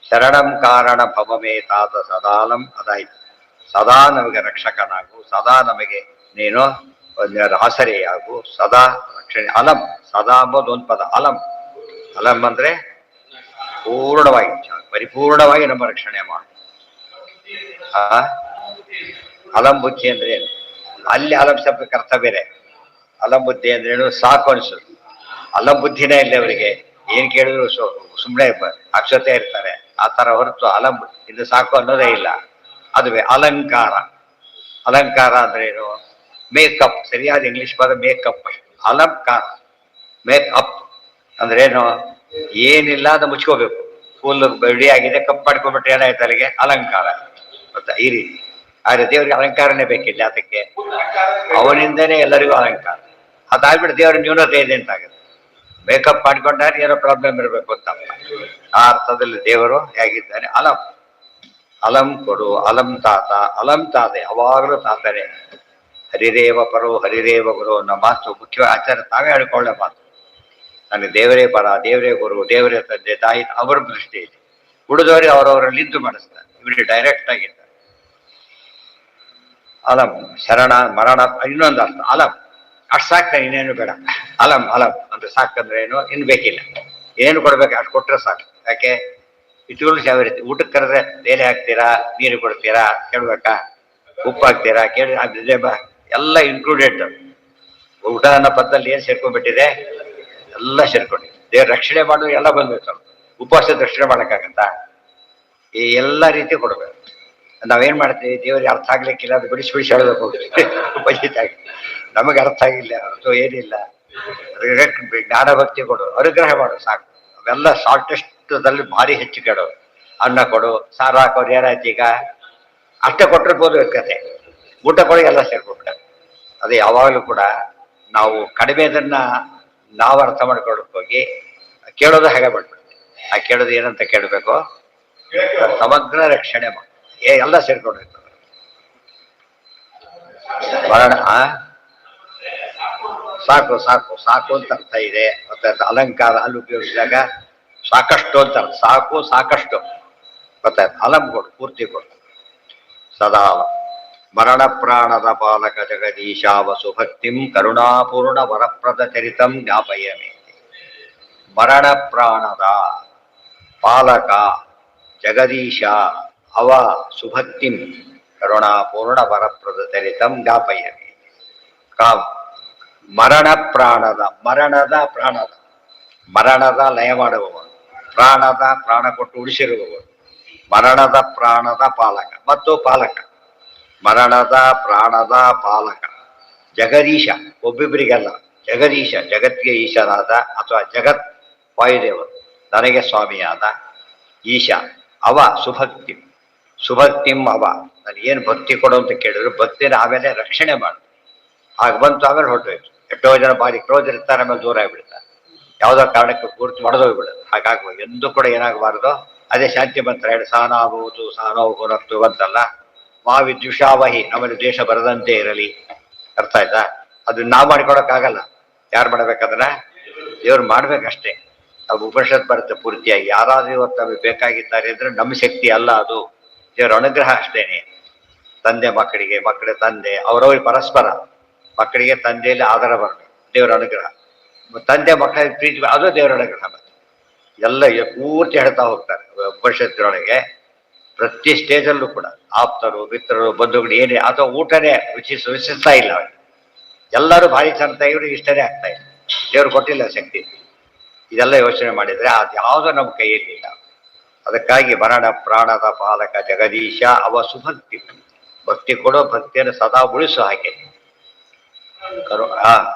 ಶರಣಂ ಕಾರಣ ಭವಮೇ ತಾತ ಸದಾಲಂ. ಅದಾಯ್ತು. ಸದಾ ನಮಗೆ ರಕ್ಷಕನಾಗು, ಸದಾ ನಮಗೆ ನೀನು ಆಸರೆಯಾಗು, ಸದಾ ರಕ್ಷಣೆ. ಅಲಂ ಸದಾ ಅಂಬೋದು ಒಂದು ಪದ. ಅಲಂ ಅಲಂ ಅಂದ್ರೆ ಪೂರ್ಣವಾಗಿ ಪರಿಪೂರ್ಣವಾಗಿ ನಮ್ಮ ರಕ್ಷಣೆ ಮಾಡು. ಅಲಂ ಬುದ್ಧಿ ಅಂದ್ರೆ ಏನು? ಅಲ್ಲಿ ಅಲಂ ಶಬ್ದಕ್ಕೆ ಅರ್ಥ ಬೇರೆ. ಅಲಂ ಬುದ್ಧಿ ಅಂದ್ರೆ ಏನು? ಸಾಕು ಅನ್ಸುತ್ತೆ. ಅಲಂ ಬುದ್ಧಿನೇ ಇಲ್ಲ ಅವರಿಗೆ. ಏನ್ ಕೇಳಿದ್ರು ಸುಮ್ಮನೆ ಅಕ್ಷತೆ ಇರ್ತಾರೆ. ಆ ತರ ಹೊರತು ಅಲಂ ಇದು ಸಾಕು ಅನ್ನೋದೇ ಇಲ್ಲ. ಅದುವೇ ಅಲಂಕಾರ. ಅಲಂಕಾರ ಅಂದ್ರೆ ಏನು? ಮೇಕಪ್. ಸರಿಯಾದ ಇಂಗ್ಲಿಷ್ ಪದ ಮೇಕಪ್. ಅಲಂಕಾರ ಮೇಕಪ್ ಅಂದ್ರೆ ಏನು? ಏನಿಲ್ಲ ಅದು ಮುಚ್ಕೋಬೇಕು. ಫುಲ್ ರೆಡಿ ಆಗಿದೆ, ಕಪ್ ಮಾಡ್ಕೊಂಡ್ಬಿಟ್ರೆ ಏನಾಯ್ತು ಅಲ್ಲಿಗೆ? ಅಲಂಕಾರ. ಗೊತ್ತಾ? ಈ ರೀತಿ. ಆದ್ರೆ ದೇವರಿಗೆ ಅಲಂಕಾರನೇ ಬೇಕಿಲ್ಲ. ಅದಕ್ಕೆ ಅವನಿಂದನೇ ಎಲ್ಲರಿಗೂ ಅಲಂಕಾರ. ಅದಾಗ್ಬಿಟ್ಟು ದೇವರ ನ್ಯೂನತೆ ಇದೆ ಅಂತಾಗುತ್ತೆ. ಮೇಕಪ್ ಮಾಡ್ಕೊಂಡ್ರೆ ಏನೋ ಪ್ರಾಬ್ಲಮ್ ಇರಬೇಕು ಅಂತ. ಆ ಅರ್ಥದಲ್ಲಿ ದೇವರು ಹೇಗಿದ್ದಾನೆ? ಅಲಂ ಅಲಂ ಕೊಡು. ಅಲಂ ತಾತ. ಅಲಂ ತಾತ ಯಾವಾಗಲೂ ತಾತನೇ. ಹರಿದೇವ ಪರೋ ಹರಿದೇವ ಗುರು ಅನ್ನೋ ಮಾತು ಮುಖ್ಯ. ಆಚಾರ್ಯ ತಾವೇ ಹೇಳ್ಕೊಳ್ಳೋ ಮಾತು. ನನಗೆ ದೇವರೇ ಪರ, ದೇವರೇ ಗುರು, ದೇವರೇ ತಂದೆ ತಾಯಿ ಅವರ ದೃಷ್ಟಿ ಇದೆ. ಉಳಿದವರಿಗೆ ಅವರವರಲ್ಲಿದ್ದು ಮಾಡಿಸ್ತಾರೆ. ಇವರಿಗೆ ಡೈರೆಕ್ಟ್ ಆಗಿದ್ದಾರೆ. ಅಲಂ ಶರಣ ಮರಣ. ಇನ್ನೊಂದು ಅರ್ಥ ಅಲಂ ಅಷ್ಟು ಸಾಕ್ತಾನೆ, ಇನ್ನೇನು ಬೇಡ. ಅಲಂ ಅಲಂ ಅಂದ್ರೆ ಸಾಕಂದ್ರೆ ಏನು? ಇನ್ನು ಬೇಕಿಲ್ಲ. ಏನು ಕೊಡ್ಬೇಕು ಅಷ್ಟು ಕೊಟ್ಟರೆ ಸಾಕು. ಯಾಕೆ? ಇಟ್ಕೊಂಡು ಯಾವ ರೀತಿ ಊಟಕ್ಕೆ ಕರೆದ್ರೆ ಬೇರೆ ಹಾಕ್ತೀರಾ, ನೀರು ಕೊಡ್ತೀರಾ, ಕೇಳ್ಬೇಕಾ? ಉಪ್ಪು ಹಾಕ್ತೀರಾ, ಕೇಳಿ ಎಲ್ಲ ಇನ್ಕ್ಲೂಡೆಡ್. ಊಟ ಅನ್ನೋ ಪದದಲ್ಲಿ ಏನು ಸೇರ್ಕೊಂಡ್ಬಿಟ್ಟಿದೆ? ಎಲ್ಲ ಸೇರ್ಕೊಂಡಿದೆ. ದೇವ್ರ ರಕ್ಷಣೆ ಮಾಡೋದು ಎಲ್ಲ ಬಂದ್ಬೇಕು. ಉಪವಾಸದ ರಕ್ಷಣೆ ಮಾಡೋಕ್ಕಾಗತ್ತಾ? ಈ ಎಲ್ಲ ರೀತಿ ಕೊಡ್ಬೇಕು. ನಾವೇನ್ ಮಾಡ್ತೀವಿ? ದೇವರಿಗೆ ಅರ್ಥ ಆಗ್ಲಿಕ್ಕಿಲ್ಲ, ಅದು ಬಿಡಿಸಿ ಹೇಳಬೇಕು ಬಜಿತಾಗಿ. ನಮಗೆ ಅರ್ಥ ಆಗಿಲ್ಲ ಅದು ಏನಿಲ್ಲ. ಜ್ಞಾನ ಭಕ್ತಿ ಕೊಡು, ಅನುಗ್ರಹ ಮಾಡು ಸಾಕು. ಅವೆಲ್ಲ ಶಾರ್ಟೆಸ್ಟ್ದಲ್ಲಿ ಭಾರಿ ಹೆಚ್ಚು ಕೆಡೋದು. ಅನ್ನ ಕೊಡು, ಸಾರು ಹಾಕೋರು ಏನಾಯ್ತು ಈಗ? ಅಷ್ಟೇ ಕೊಟ್ಟಿರ್ಬೋದು ಕತೆ. ಊಟ ಕೊಡಿ ಎಲ್ಲ ಸೇರ್ಕೊಡ್ತಾರೆ. ಅದೇ ಯಾವಾಗಲೂ ಕೂಡ ನಾವು ಕಡಿಮೆದನ್ನ ನಾವು ಅರ್ಥ ಮಾಡ್ಕೊಳಕ್ ಹೋಗಿ ಕೇಳೋದು ಹಾಗೆ ಮಾಡ್ಬಿಡ್ತೀವಿ. ಆ ಕೇಳೋದು ಏನಂತ ಕೇಳಬೇಕು? ಸಮಗ್ರ ರಕ್ಷಣೆ ಮಾಡಿ ಎಲ್ಲ ಸೇರ್ಕೊಂಡಿರ್ತದೆ. ಮರಣ ಸಾಕು ಸಾಕು ಸಾಕು ಅಂತ ಅರ್ಥ ಇದೆ. ಮತ್ತೆ ಅಲಂಕಾರ ಅಲ್ಲಿ ಉಪಯೋಗಿಸಿದಾಗ ಸಾಕಷ್ಟು ಅಂತ ಅರ್ಥ. ಸಾಕು ಸಾಕಷ್ಟು ಗೊತ್ತಾಯ್ತು. ಅಲಂ ಕೊಡು, ಪೂರ್ತಿ ಕೊಡು. ಸದಾ ಮರಣ ಪ್ರಾಣದ ಪಾಲಕ ಜಗದೀಶಾವ ಸುಭಕ್ತಿಂ ಕರುಣಾಪೂರ್ಣ ವರಪ್ರದ ಚರಿತಂ ಜ್ಞಾಪಯಮೇ. ಮರಣ ಪ್ರಾಣದ ಪಾಲಕ ಜಗದೀಶ ಅವ ಸುಭಕ್ತಿಂ ಕರುಣಾಪೂರ್ಣ ವರಪ್ರದ ಚರಿತಂ ಜ್ಞಾಪಯಮೇ. ಮರಣ ಪ್ರಾಣದ ಮರಣದ ಲಯ ಮಾಡುವವನು, ಪ್ರಾಣದ ಪ್ರಾಣ ಕೊಟ್ಟು ಉಳಿಸಿರುವವನು, ಮರಣದ ಪ್ರಾಣದ ಪಾಲಕ ಮತ್ತು ಪಾಲಕ. ಮರಣದ ಪ್ರಾಣದ ಪಾಲಕ ಜಗದೀಶ. ಒಬ್ಬಿಬ್ಬರಿಗೆಲ್ಲ ಜಗದೀಶ, ಜಗತ್ತಿಗೆ ಈಶನಾದ ಅಥವಾ ಜಗತ್ ವಾಯುದೇವರು, ನನಗೆ ಸ್ವಾಮಿಯಾದ ಈಶ. ಅವ ಸುಭಕ್ತಿ. ಸುಭಕ್ತಿಂ ಅವ. ನನಗೇನು ಭಕ್ತಿ ಕೊಡು ಅಂತ ಕೇಳಿದ್ರು ಭಕ್ತಿನ ಆಮೇಲೆ ರಕ್ಷಣೆ ಮಾಡು. ಆಗ ಬಂತು, ಆಮೇಲೆ ಹೊರಟೋಯ್ತು. ಎಷ್ಟೋ ಜನ ಬಾರಿ ಕ್ರೋಧ ಇರ್ತಾರೆ, ಆಮೇಲೆ ದೂರ ಆಗಿಬಿಡ್ತಾರೆ. ಯಾವುದೋ ಕಾರಣಕ್ಕೆ ಪೂರ್ತಿ ಹೊಡೆದೋಗ್ಬಿಡೋದು. ಹಾಗಾಗುವ ಎಂದೂ ಕೂಡ ಏನಾಗಬಾರ್ದು. ಅದೇ ಶಾಂತಿ ಮಂತ್ರ ಹೇಳಿ ಸಾನಾಭೂತು ಸಾನೋಗುನತ್ತು ಬಂತಲ್ಲ. ಮಹಾವಿದ್ಯುಷಾವಹಿ, ನಮ್ಮಲ್ಲಿ ದ್ವೇಷ ಬರದಂತೆ ಇರಲಿ. ಅರ್ಥ ಆಯ್ತಾ? ಅದನ್ನ ನಾವು ಮಾಡ್ಕೊಳಕ್ಕಾಗಲ್ಲ. ಯಾರು ಮಾಡ್ಬೇಕದನ್ನ? ದೇವ್ರು ಮಾಡ್ಬೇಕಷ್ಟೇ. ಅದು ಉಪನಿಷತ್ ಬರುತ್ತೆ ಪೂರ್ತಿಯಾಗಿ. ಯಾರಾದ್ರೂ ಇವತ್ತು ನಮಗೆ ಬೇಕಾಗಿದ್ದಾರೆ ಅಂದ್ರೆ ನಮ್ಮ ಶಕ್ತಿ ಅಲ್ಲ, ಅದು ದೇವರ ಅನುಗ್ರಹ ಅಷ್ಟೇನೆ. ತಂದೆ ಮಕ್ಕಳಿಗೆ, ಮಕ್ಕಳ ತಂದೆ, ಅವರವ್ರಿಗೆ ಪರಸ್ಪರ, ಮಕ್ಕಳಿಗೆ ತಂದೆಯಲ್ಲಿ ಆಧಾರ ಬರಬೇಕು, ದೇವರ ಅನುಗ್ರಹ. ತಂದೆ ಮಕ್ಕಳಿಗೆ ಪ್ರೀತಿ, ಅದು ದೇವರ ಅನುಗ್ರಹ. ಎಲ್ಲ ಪೂರ್ತಿ ಹೇಳ್ತಾ ಹೋಗ್ತಾರೆ ಉಪನಿಷತ್ತಿನೊಳಗೆ. ಪ್ರತಿ ಸ್ಟೇಜಲ್ಲೂ ಕೂಡ ಆಪ್ತರು, ಮಿತ್ರರು, ಬಂಧುಗಳು ಏನೇ ಅಥವಾ ಊಟನೇ ರುಚಿಸ್ತಾ ಇಲ್ಲ ಅವ್ರಿಗೆ. ಎಲ್ಲರೂ ಭಾರಿ ಚಂದ ಇವ್ರಿಗೆ ಇಷ್ಟನೇ ಆಗ್ತಾ ಇಲ್ಲ, ದೇವ್ರು ಕೊಟ್ಟಿಲ್ಲ ಶಕ್ತಿ. ಇದೆಲ್ಲ ಯೋಚನೆ ಮಾಡಿದ್ರೆ ಅದು ಯಾವುದೋ ನಮ್ಮ ಕೈಯಲ್ಲಿಲ್ಲ. ಅದಕ್ಕಾಗಿ ಮರಣ ಪ್ರಾಣದ ಪಾಲಕ ಜಗದೀಶ ಅವ ಸುಭಕ್ತಿ, ಭಕ್ತಿ ಕೊಡೋ, ಭಕ್ತಿಯನ್ನು ಸದಾ ಉಳಿಸು ಹಾಗೆ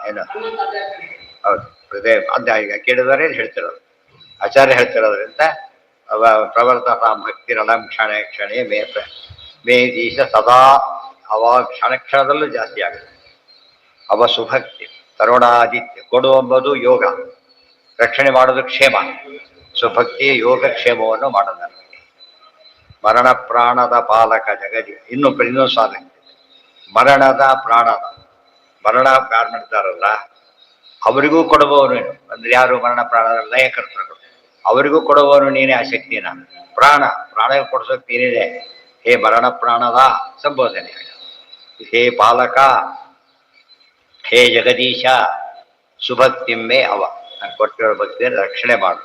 ಏನು ಹೌದು ಹೃದಯ ಅಂತ ಈಗ ಕೇಳಿದರೆ ಹೇಳ್ತಿರೋದು, ಆಚಾರ್ಯ ಹೇಳ್ತಿರೋದ್ರಿಂದ ಅವ ಪ್ರವರ್ತತಾಂ ಭಕ್ತಿ ರಣಂ ಕ್ಷಣ ಕ್ಷಣೆ ಮೇ ದೀಶ ಸದಾ, ಅವಾಗ ಕ್ಷಣ ಕ್ಷಣದಲ್ಲೂ ಜಾಸ್ತಿ ಆಗುತ್ತೆ. ಅವ ಸುಭಕ್ತಿ ತರುಣಾದಿತ್ಯ ಕೊಡು ಎಂಬುದು ಯೋಗ, ರಕ್ಷಣೆ ಮಾಡೋದು ಕ್ಷೇಮ. ಸುಭಕ್ತಿಯ ಯೋಗ ಕ್ಷೇಮವನ್ನು ಮಾಡೋದು. ಮರಣ ಪ್ರಾಣದ ಪಾಲಕ ಜಗದಿ, ಇನ್ನೊಂದು ಸಾಲ, ಮರಣದ ಪ್ರಾಣದ, ಮರಣ ಯಾರು ಮಾಡ್ತಾರಲ್ಲ ಅವರಿಗೂ ಕೊಡುವವನು ಅಂದ್ರೆ ಯಾರು? ಮರಣ ಪ್ರಾಣದ ಲಯಕರ್ತರು, ಅವರಿಗೂ ಕೊಡುವವನು ನೀನೇ. ಆ ಶಕ್ತಿನ ಪ್ರಾಣ ಕೊಡಿಸೋಕೆ ನೀನಿದೆ. ಹೇ ಮರಣ ಪ್ರಾಣದ ಸಂಬೋಧನೆ, ಹೇ ಪಾಲಕ, ಹೇ ಜಗದೀಶ, ಸುಭಕ್ತಿಮ್ಮೆ ಅವ, ನಾನು ಕೊಟ್ಟಿರೋ ಭಕ್ತಿಯನ್ನು ರಕ್ಷಣೆ ಮಾಡು.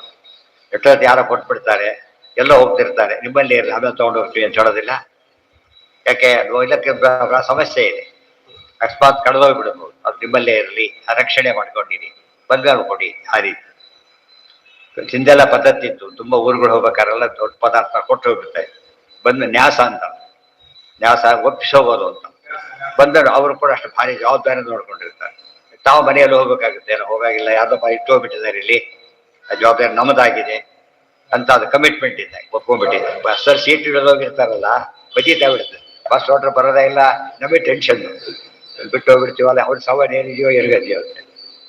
ಎಷ್ಟೊತ್ತು ಯಾರೋ ಕೊಟ್ಬಿಡ್ತಾರೆ, ಎಲ್ಲೋ ಹೋಗ್ತಿರ್ತಾರೆ, ನಿಮ್ಮಲ್ಲಿ ಇರಲಿ ಆಮೇಲೆ ತೊಗೊಂಡು ಹೋಗ್ತೀವಿ ಅಂತ ಹೇಳೋದಿಲ್ಲ. ಯಾಕೆ? ಇಲ್ಲಕ್ಕೆ ಸಮಸ್ಯೆ ಇದೆ, ಅಕಸ್ಮಾತ್ ಕಳೆದೋಗ್ಬಿಡ್ಬೋದು, ಅದು ನಿಮ್ಮಲ್ಲೇ ಇರಲಿ, ರಕ್ಷಣೆ ಮಾಡ್ಕೊಂಡಿರಿ, ಬಂಗಾರ ಕೊಡಿ. ಆ ರೀತಿ ಹಿಂದೆಲ್ಲ ಪದ್ಧತಿ ಇತ್ತು. ತುಂಬ ಊರುಗಳು ಹೋಗ್ಬೇಕಾರೆಲ್ಲ ದೊಡ್ಡ ಪದಾರ್ಥ ಕೊಟ್ಟು ಹೋಗ್ಬಿಡ್ತಾರೆ. ಬಂದು ನ್ಯಾಸ ಅಂತ, ನ್ಯಾಸ ಒಪ್ಪಿಸೋಗೋದು ಅಂತ ಬಂದರು. ಅವರು ಕೂಡ ಅಷ್ಟು ಭಾರಿ ಜವಾಬ್ದಾರಿ ನೋಡ್ಕೊಂಡಿರ್ತಾರೆ. ತಾವು ಮನೆಯಲ್ಲಿ ಹೋಗ್ಬೇಕಾಗುತ್ತೆ, ಏನೋ ಹೋಗಾಗಿಲ್ಲ, ಯಾರ್ದೋ ಇಟ್ಟು ಹೋಗ್ಬಿಟ್ಟಿದ್ದಾರೆ ಇಲ್ಲಿ, ಆ ಜವಾಬ್ದಾರಿ ನಮ್ಮದಾಗಿದೆ ಅಂತ ಅದು ಕಮಿಟ್ಮೆಂಟ್ ಇದೆ, ಒಪ್ಕೊಂಡ್ಬಿಟ್ಟಿದೆ. ಬಸ್ಸಲ್ಲಿ ಸೀಟ್ ಇಡೋಗಿರ್ತಾರಲ್ಲ, ಬಜೀತಾ ಬಿಡುತ್ತೆ, ಬಸ್ ಹೊಟ್ರೆ ಬರೋದೇ ಇಲ್ಲ, ನಮಗೆ ಟೆನ್ಷನ್, ಬಿಟ್ಟು ಹೋಗ್ಬಿಡ್ತೀವಲ್ಲ, ಅವ್ರ ಸವಾಲು ಏನಿದೆಯೋ ಎಲ್ಗದಿಯೋ ಅಂತ.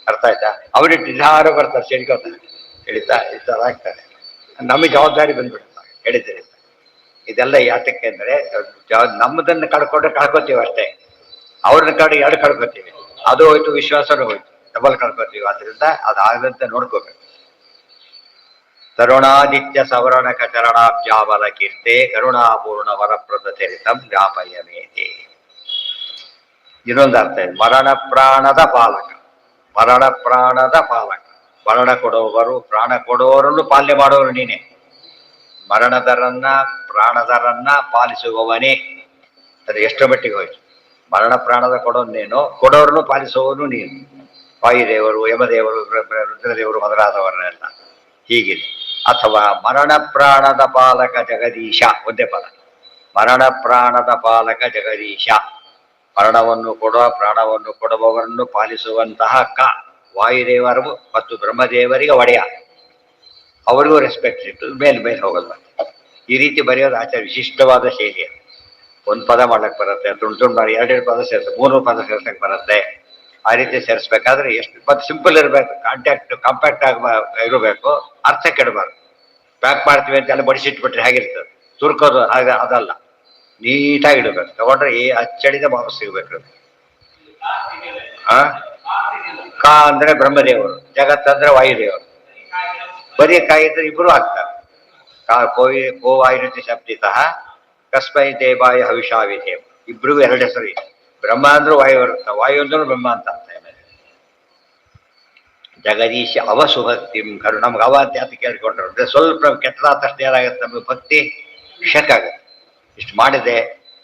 ಅರ್ಥ ಆಯ್ತಾ? ಅವ್ರಿಗೆ ನಿಧಾನ ಬರ್ತಾರೆ, ಸೇರ್ಕೋತಾರೆ, ಆಗ್ತಾರೆ, ನಮಗೆ ಜವಾಬ್ದಾರಿ ಬಂದ್ಬಿಡುತ್ತೆ ಹೇಳಿದ್ದೀರಿ. ಇದೆಲ್ಲ ಯಾತಕ್ಕೆ ಅಂದರೆ ನಮ್ಮದನ್ನು ಕಳ್ಕೊಂಡ್ರೆ ಕಳ್ಕೊತೀವಿ ಅಷ್ಟೇ, ಅವ್ರನ್ನ ಕಡೆ ಎರಡು ಕಳ್ಕೊತೀವಿ, ಅದು ಹೋಯ್ತು, ವಿಶ್ವಾಸನೂ ಹೋಯ್ತು, ಡಬಲ್ ಕಳ್ಕೊತೀವಿ. ಅದರಿಂದ ಅದಾಗದಂತೆ ನೋಡ್ಕೋಬೇಕು. ತರುಣಾದಿತ್ಯ ಸವರ್ಣಕ ಚರಣಾಬ್ಜಾಬಲ ಕೀರ್ತೆ ಕರುಣಾಪೂರ್ಣ ವರಪ್ರದ ಚರಿತಂ ವ್ಯಾಪಯ ಮೇತೆ. ಇನ್ನೊಂದು ಅರ್ಥ ಇದೆ, ಮರಣ ಪ್ರಾಣದ ಪಾಲಕ, ಮರಣ ಪ್ರಾಣದ ಪಾಲಕ, ಮರಣ ಕೊಡುವವರು, ಪ್ರಾಣ ಕೊಡುವವರನ್ನು ಪಾಲನೆ ಮಾಡುವವರು ನೀನೆ. ಮರಣದರನ್ನ ಪ್ರಾಣದರನ್ನ ಪಾಲಿಸುವವನೇ. ಅದು ಎಷ್ಟು ಮಟ್ಟಿಗೆ ಹೋಯ್ತು? ಮರಣ ಪ್ರಾಣದ ಕೊಡೋನೇನೋ, ಕೊಡೋರನ್ನು ಪಾಲಿಸುವವನು ನೀನು. ವಾಯುದೇವರು, ಯಮದೇವರು, ರುದ್ರದೇವರು ಮೊದಲಾದವರನ್ನೆಲ್ಲ ಹೀಗಿದೆ. ಅಥವಾ ಮರಣ ಪ್ರಾಣದ ಪಾಲಕ ಜಗದೀಶ, ಒಂದೇ ಪದ, ಮರಣ ಪ್ರಾಣದ ಪಾಲಕ ಜಗದೀಶ, ಮರಣವನ್ನು ಕೊಡುವ, ಪ್ರಾಣವನ್ನು ಕೊಡುವವರನ್ನು ಪಾಲಿಸುವಂತಹ ವಾಯುದೇವರು ಮತ್ತು ಬ್ರಹ್ಮದೇವರಿಗೆ ಒಡೆಯ, ಅವರಿಗೂ ರೆಸ್ಪೆಕ್ಟ್ ಇಟ್ಟು ಮೇಲೆ ಹೋಗಲ್ಲ. ಈ ರೀತಿ ಬರೆಯೋದು ಆಚಾರ್ಯ ವಿಶಿಷ್ಟವಾದ ಶೈಲಿ. ಒಂದು ಪದ ಮಾಡ್ಲಿಕ್ಕೆ ಬರುತ್ತೆ, ತುಂಡು ಮಾಡಿ ಎರಡೆರಡು ಪದ ಸೇರಿಸ, ಮೂರು ಪದ ಸೇರ್ಸಕ್ಕೆ ಬರುತ್ತೆ. ಆ ರೀತಿ ಸೇರಿಸ್ಬೇಕಾದ್ರೆ ಎಷ್ಟು ಮತ್ತು ಸಿಂಪಲ್ ಇರಬೇಕು, ಕಾಂಪ್ಯಾಕ್ಟ್ ಇರಬೇಕು, ಅರ್ಥ ಕೆಡಬಾರ್ದು. ಪ್ಯಾಕ್ ಮಾಡ್ತೀವಿ ಅಂತ ಎಲ್ಲ ಬಡಿಸಿಟ್ಬಿಟ್ರೆ ಹೇಗಿರ್ತದೆ, ತುರ್ಕೋದು ಅದಲ್ಲ, ನೀಟಾಗಿ ಇಡಬೇಕು. ತಗೊಂಡ್ರೆ ಅಚ್ಚಡಿದ ವಾಪಸ್ ಸಿಗ್ಬೇಕು. ಕಾ ಅಂದ್ರೆ ಬ್ರಹ್ಮದೇವರು, ಜಗತ್ತಂದ್ರೆ ವಾಯುದೇವರು. ಬರೀ ಕಾಯಿದ್ರೆ ಇಬ್ರು ಆಗ್ತಾರೆ. ಕೋ ವಾಯುತಿ ಶಬ್ದಿತಃ ಕಸ್ಮೈ ದೇವಾಯ ಹವಿಷಾವಿಧೇವ, ಇಬ್ರಿಗೂ ಎರಡು ಹೆಸರು ಇದೆ. ಬ್ರಹ್ಮ ಅಂದ್ರೂ ವಾಯು ಬರುತ್ತೆ, ವಾಯು ಅಂದ್ರೂ ಬ್ರಹ್ಮ ಅಂತ ಅರ್ಥ ಇದೆ. ಜಗದೀಶ ಅವ ಸುಭಕ್ತಿ ಕರು, ನಮ್ಗೆ ಅವ ಅಂತ ಯಾತ ಕೇಳ್ಕೊಂಡ್ರು ಅಂದ್ರೆ ಸ್ವಲ್ಪ ಕೆಟ್ಟದಾದ ತಕ್ಷಣ ಏನಾಗುತ್ತೆ, ನಮಗೆ ಭಕ್ತಿ ಶಕ್ ಆಗುತ್ತೆ. ಇಷ್ಟು ಮಾಡಿದೆ,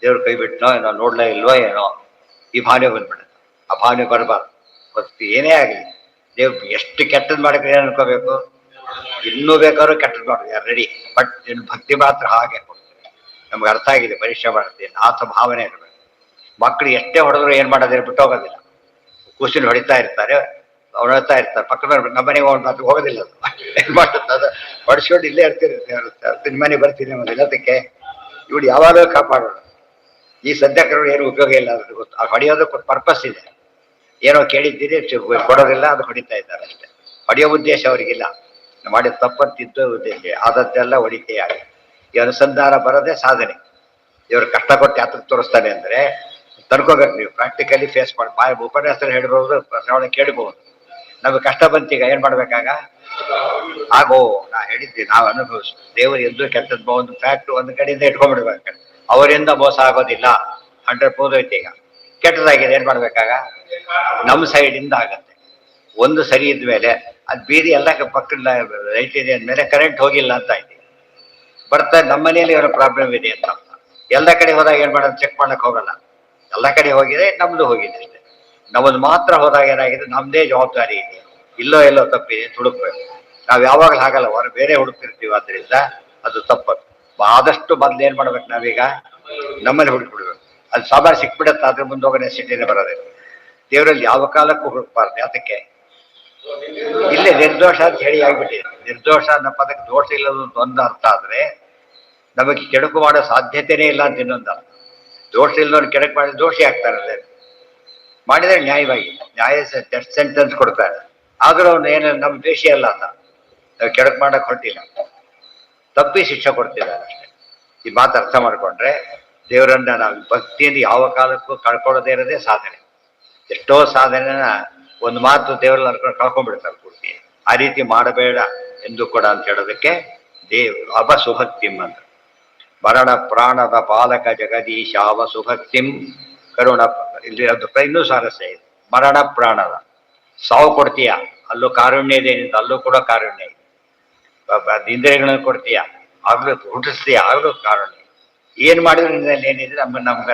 ದೇವ್ರ ಕೈ ಬಿಟ್ಟನೋ ಏನೋ, ನೋಡ್ಲೇ ಇಲ್ವೋ ಏನೋ, ಈ ಭಾವನೆ ಬಂದ್ಬಿಡುತ್ತೆ. ಆ ಭಾವನೆ ಬರಬಾರ್ದು. ಭಕ್ತಿ ಏನೇ ಆಗಲಿ, ದೇವ್ರು ಎಷ್ಟು ಕೆಟ್ಟದ್ದು ಮಾಡಿದ್ರೆ ಏನು ಅನ್ಕೋಬೇಕು, ಇನ್ನೂ ಬೇಕಾದ್ರೂ ಕೆಟ್ಟದ್ದು ಮಾಡೋದು ಯಾರು ರೆಡಿ. ಬಟ್ ನಿನ್ನ ಭಕ್ತಿ ಮಾತ್ರ ಹಾಗೆ ಕೊಡ್ತೀವಿ, ನಮ್ಗೆ ಅರ್ಥ ಆಗಿದೆ, ಪರೀಕ್ಷೆ ಮಾಡ್ತೀನಿ ಆತ ಭಾವನೆ ಇರಬೇಕು. ಮಕ್ಕಳು ಎಷ್ಟೇ ಹೊಡೆದ್ರು ಏನು ಮಾಡೋದಿಲ್ಲ, ಬಿಟ್ಟು ಹೋಗೋದಿಲ್ಲ. ಕೂಸಿನ ಹೊಡಿತಾ ಇರ್ತಾರೆ, ಹೊಡ್ತಾ ಇರ್ತಾರೆ, ಪಕ್ಕದ ನಮ್ಮನೆಗೆ ಅದು ಹೋಗೋದಿಲ್ಲ. ಅದು ಏನು ಮಾಡುತ್ತೆ, ಅದು ಹೊಡಿಸ್ಕೊಂಡು ಇಲ್ಲೇ ಇರ್ತಿರುತ್ತೆ. ನಿಮ್ಮ ಮನೆ ಬರ್ತೀನಿ ಅನ್ನೋದು ಎಲ್ಲದಕ್ಕೆ ಇವ್ರು ಯಾವಾಗಲೂ ಕಾಪಾಡೋಣ. ಈ ಸದ್ಯಕರು ಏನು ಉಪಯೋಗ ಇಲ್ಲ, ಅದ್ರ ಗೊತ್ತು. ಆ ಹೊಡೆಯೋದಕ್ಕೆ ಪರ್ಪಸ್ ಇದೆ, ಏನೋ ಕೇಳಿದ್ದೀರಿ ಕೊಡೋದಿಲ್ಲ, ಅದು ಹೊಡಿತಾ ಇದ್ದಾರೆ ಅಷ್ಟೇ. ಹೊಡೆಯೋ ಉದ್ದೇಶ ಅವರಿಗಿಲ್ಲ, ಮಾಡಿದ ತಪ್ಪಂತಿದ್ದ ಉದ್ದೇಶ, ಆದದ್ದೆಲ್ಲ ಹೊಡಿತೇ ಆಗಿ. ಈ ಅನುಸಂಧಾನ ಬರೋದೇ ಸಾಧನೆ. ಇವ್ರು ಕಷ್ಟ ಕೊಟ್ಟು ಯಾತಕ್ಕೆ ತೋರಿಸ್ತಾನೆ ಅಂದರೆ ತಡ್ಕೋಬೇಕು. ನೀವು ಪ್ರಾಕ್ಟಿಕಲಿ ಫೇಸ್ ಮಾಡಿ, ಉಪನ್ಯಾಸರು ಹೇಳಿರೋದು ಶ್ರವಣ ಕೇಳಬಹುದು. ನಮಗೆ ಕಷ್ಟ ಬಂತೀಗ ಏನ್ ಮಾಡ್ಬೇಕಾಗ ಆಗೋ ನಾ ಹೇಳಿದ್ದೆ ನಾವು ಅನುಭವಿಸ್ ದೇವರು ಎಂದು ಕೆಟ್ಟದ್ದು ಒಂದು ಫ್ಯಾಕ್ಟ್ ಒಂದು ಕಡೆಯಿಂದ ಇಟ್ಕೊಂಡ್ಬಿಡ್ಬೇಕು ಅವರಿಂದ ಮೋಸ ಆಗೋದಿಲ್ಲ 100% ಐತೆ. ಈಗ ಕೆಟ್ಟದಾಗಿದೆ ಏನ್ ಮಾಡ್ಬೇಕಾಗ ನಮ್ಮ ಸೈಡ್ ಇಂದ ಆಗತ್ತೆ. ಒಂದು ಸರಿ ಇದ್ಮೇಲೆ ಅದು ಬೀದಿ ಎಲ್ಲ ಪಕ್ಕದ ಲೈಟ್ ಇದೆ ಅಂದ್ಮೇಲೆ ಕರೆಂಟ್ ಹೋಗಿಲ್ಲ ಅಂತ ಆಯ್ತು. ಬರ್ತಾ ನಮ್ಮ ಮನೆಯಲ್ಲಿ ಏನೋ ಪ್ರಾಬ್ಲಮ್ ಇದೆ ಅಂತ ಎಲ್ಲ ಕಡೆ ಹೋದಾಗ ಏನ್ ಮಾಡೋದು ಚೆಕ್ ಮಾಡಕ್ ಹೋಗಲ್ಲ. ಎಲ್ಲ ಕಡೆ ಹೋಗಿದೆ ನಮ್ದು ಹೋಗಿದೆ ಅಷ್ಟೇ. ನಮ್ಮದು ಮಾತ್ರ ಹೋದಾಗ ಏನಾಗಿದೆ ನಮ್ದೇ ಜವಾಬ್ದಾರಿ ಇದೆ. ಇಲ್ಲೋ ಎಲ್ಲೋ ತಪ್ಪಿದೆ ಹುಡುಕ್ಬೇಕು. ನಾವ್ ಯಾವಾಗಲೂ ಹಾಗಲ್ಲ ಹೊರ ಬೇರೆ ಹುಡುಕ್ತಿರ್ತೀವಿ. ಆದ್ರಿಂದ ಅದು ತಪ್ಪದು. ಆದಷ್ಟು ಮೊದ್ಲು ಏನ್ ಮಾಡ್ಬೇಕು ನಾವೀಗ ನಮ್ಮಲ್ಲಿ ಹುಡುಕ್ಬಿಡ್ಬೇಕು. ಅದು ಸಾಮಾನ್ಯ ಸಿಕ್ಬಿಡತ್ತೆ. ಅದ್ರ ಮುಂದೆ ಹೋಗೋ ನೆಸಿಟಿನೇ ಬರೋದಿಲ್ಲ. ದೇವರಲ್ಲಿ ಯಾವ ಕಾಲಕ್ಕೂ ಹುಡುಕ್ಬಾರ್ದು. ಅದಕ್ಕೆ ಇಲ್ಲೇ ನಿರ್ದೋಷ ಅಂತ ಹೇಳಿ ಆಗ್ಬಿಟ್ಟಿದೆ. ನಿರ್ದೋಷ ಅನ್ನೋ ಪದಕ್ಕೆ ದೋಷ ಇಲ್ಲದ ಒಂದು ಅರ್ಥ ಆದ್ರೆ ನಮಗೆ ಕೆಡುಕು ಮಾಡೋ ಸಾಧ್ಯತೆನೇ ಇಲ್ಲ ಅಂತ ಇನ್ನೊಂದು ಅರ್ಥ. ದೋಷ ಇಲ್ಲದವ್ರು ಕೆಡಕು ಮಾಡಿದ್ರೆ ದೋಷಿ ಆಗ್ತಾರಲ್ಲ. ಮಾಡಿದ್ರೆ ನ್ಯಾಯವಾಗಿ ನ್ಯಾಯ ಡೆತ್ ಸೆಂಟೆನ್ಸ್ ಕೊಡ್ತಾರೆ. ಆದ್ರೂ ಅವನು ಏನು ನಮ್ಮ ದ್ವೇಷಿ ಅಲ್ಲ ಅಂತ ನಾವು ಕೆಡಕು ಮಾಡಕ್ ಹೊರಟಿಲ್ಲ. ತಪ್ಪಿ ಶಿಕ್ಷೆ ಕೊಡ್ತಿದ್ದಾರೆ ಅಷ್ಟೇ. ಈ ಮಾತು ಅರ್ಥ ಮಾಡ್ಕೊಂಡ್ರೆ ದೇವರನ್ನ ನಾವು ಭಕ್ತಿಯಿಂದ ಯಾವ ಕಾಲಕ್ಕೂ ಕಳ್ಕೊಳ್ಳೋದೇ ಇರೋದೇ ಸಾಧನೆ. ಎಷ್ಟೋ ಸಾಧನೆನ ಒಂದು ಮಾತು ದೇವರಲ್ಲಿ ಅನ್ಕೊಂಡು ಕಳ್ಕೊಂಡ್ಬಿಡ್ತಾರೆ ಪೂರ್ತಿ. ಆ ರೀತಿ ಮಾಡಬೇಡ ಎಂದು ಕೂಡ ಅಂತ ಹೇಳೋದಕ್ಕೆ ಅವ ಸುಭಕ್ತಿಂ ಅಂತ. ಮರಣ ಪ್ರಾಣದ ಪಾಲಕ ಜಗದೀಶ ಅವ ಸುಭಕ್ತಿಂ ಕರುಣ. ಇಲ್ಲಿ ಅದು ಇನ್ನೂ ಸಾರಸ್ಯ ಇದೆ. ಮರಣ ಪ್ರಾಣದ ಸಾವು ಕೊಡ್ತೀಯ, ಅಲ್ಲೂ ಕಾರುಣ್ಯ ಇದೆ. ಅಲ್ಲೂ ಕೂಡ ಕಾರುಣ್ಯ ಇದೆ. ಇಂದ್ರಿಯಗಳನ್ನು ಕೊಡ್ತೀಯ, ಆಗ್ಲೂ ಹುಟ್ಟಿಸ್ತೀಯ, ಆಗ್ಲೂ ಕಾರುಣ್ಯ. ಏನ್ ಮಾಡಿದ್ರೆ ನಿನ್ನಲ್ಲಿ ಏನಿದೆ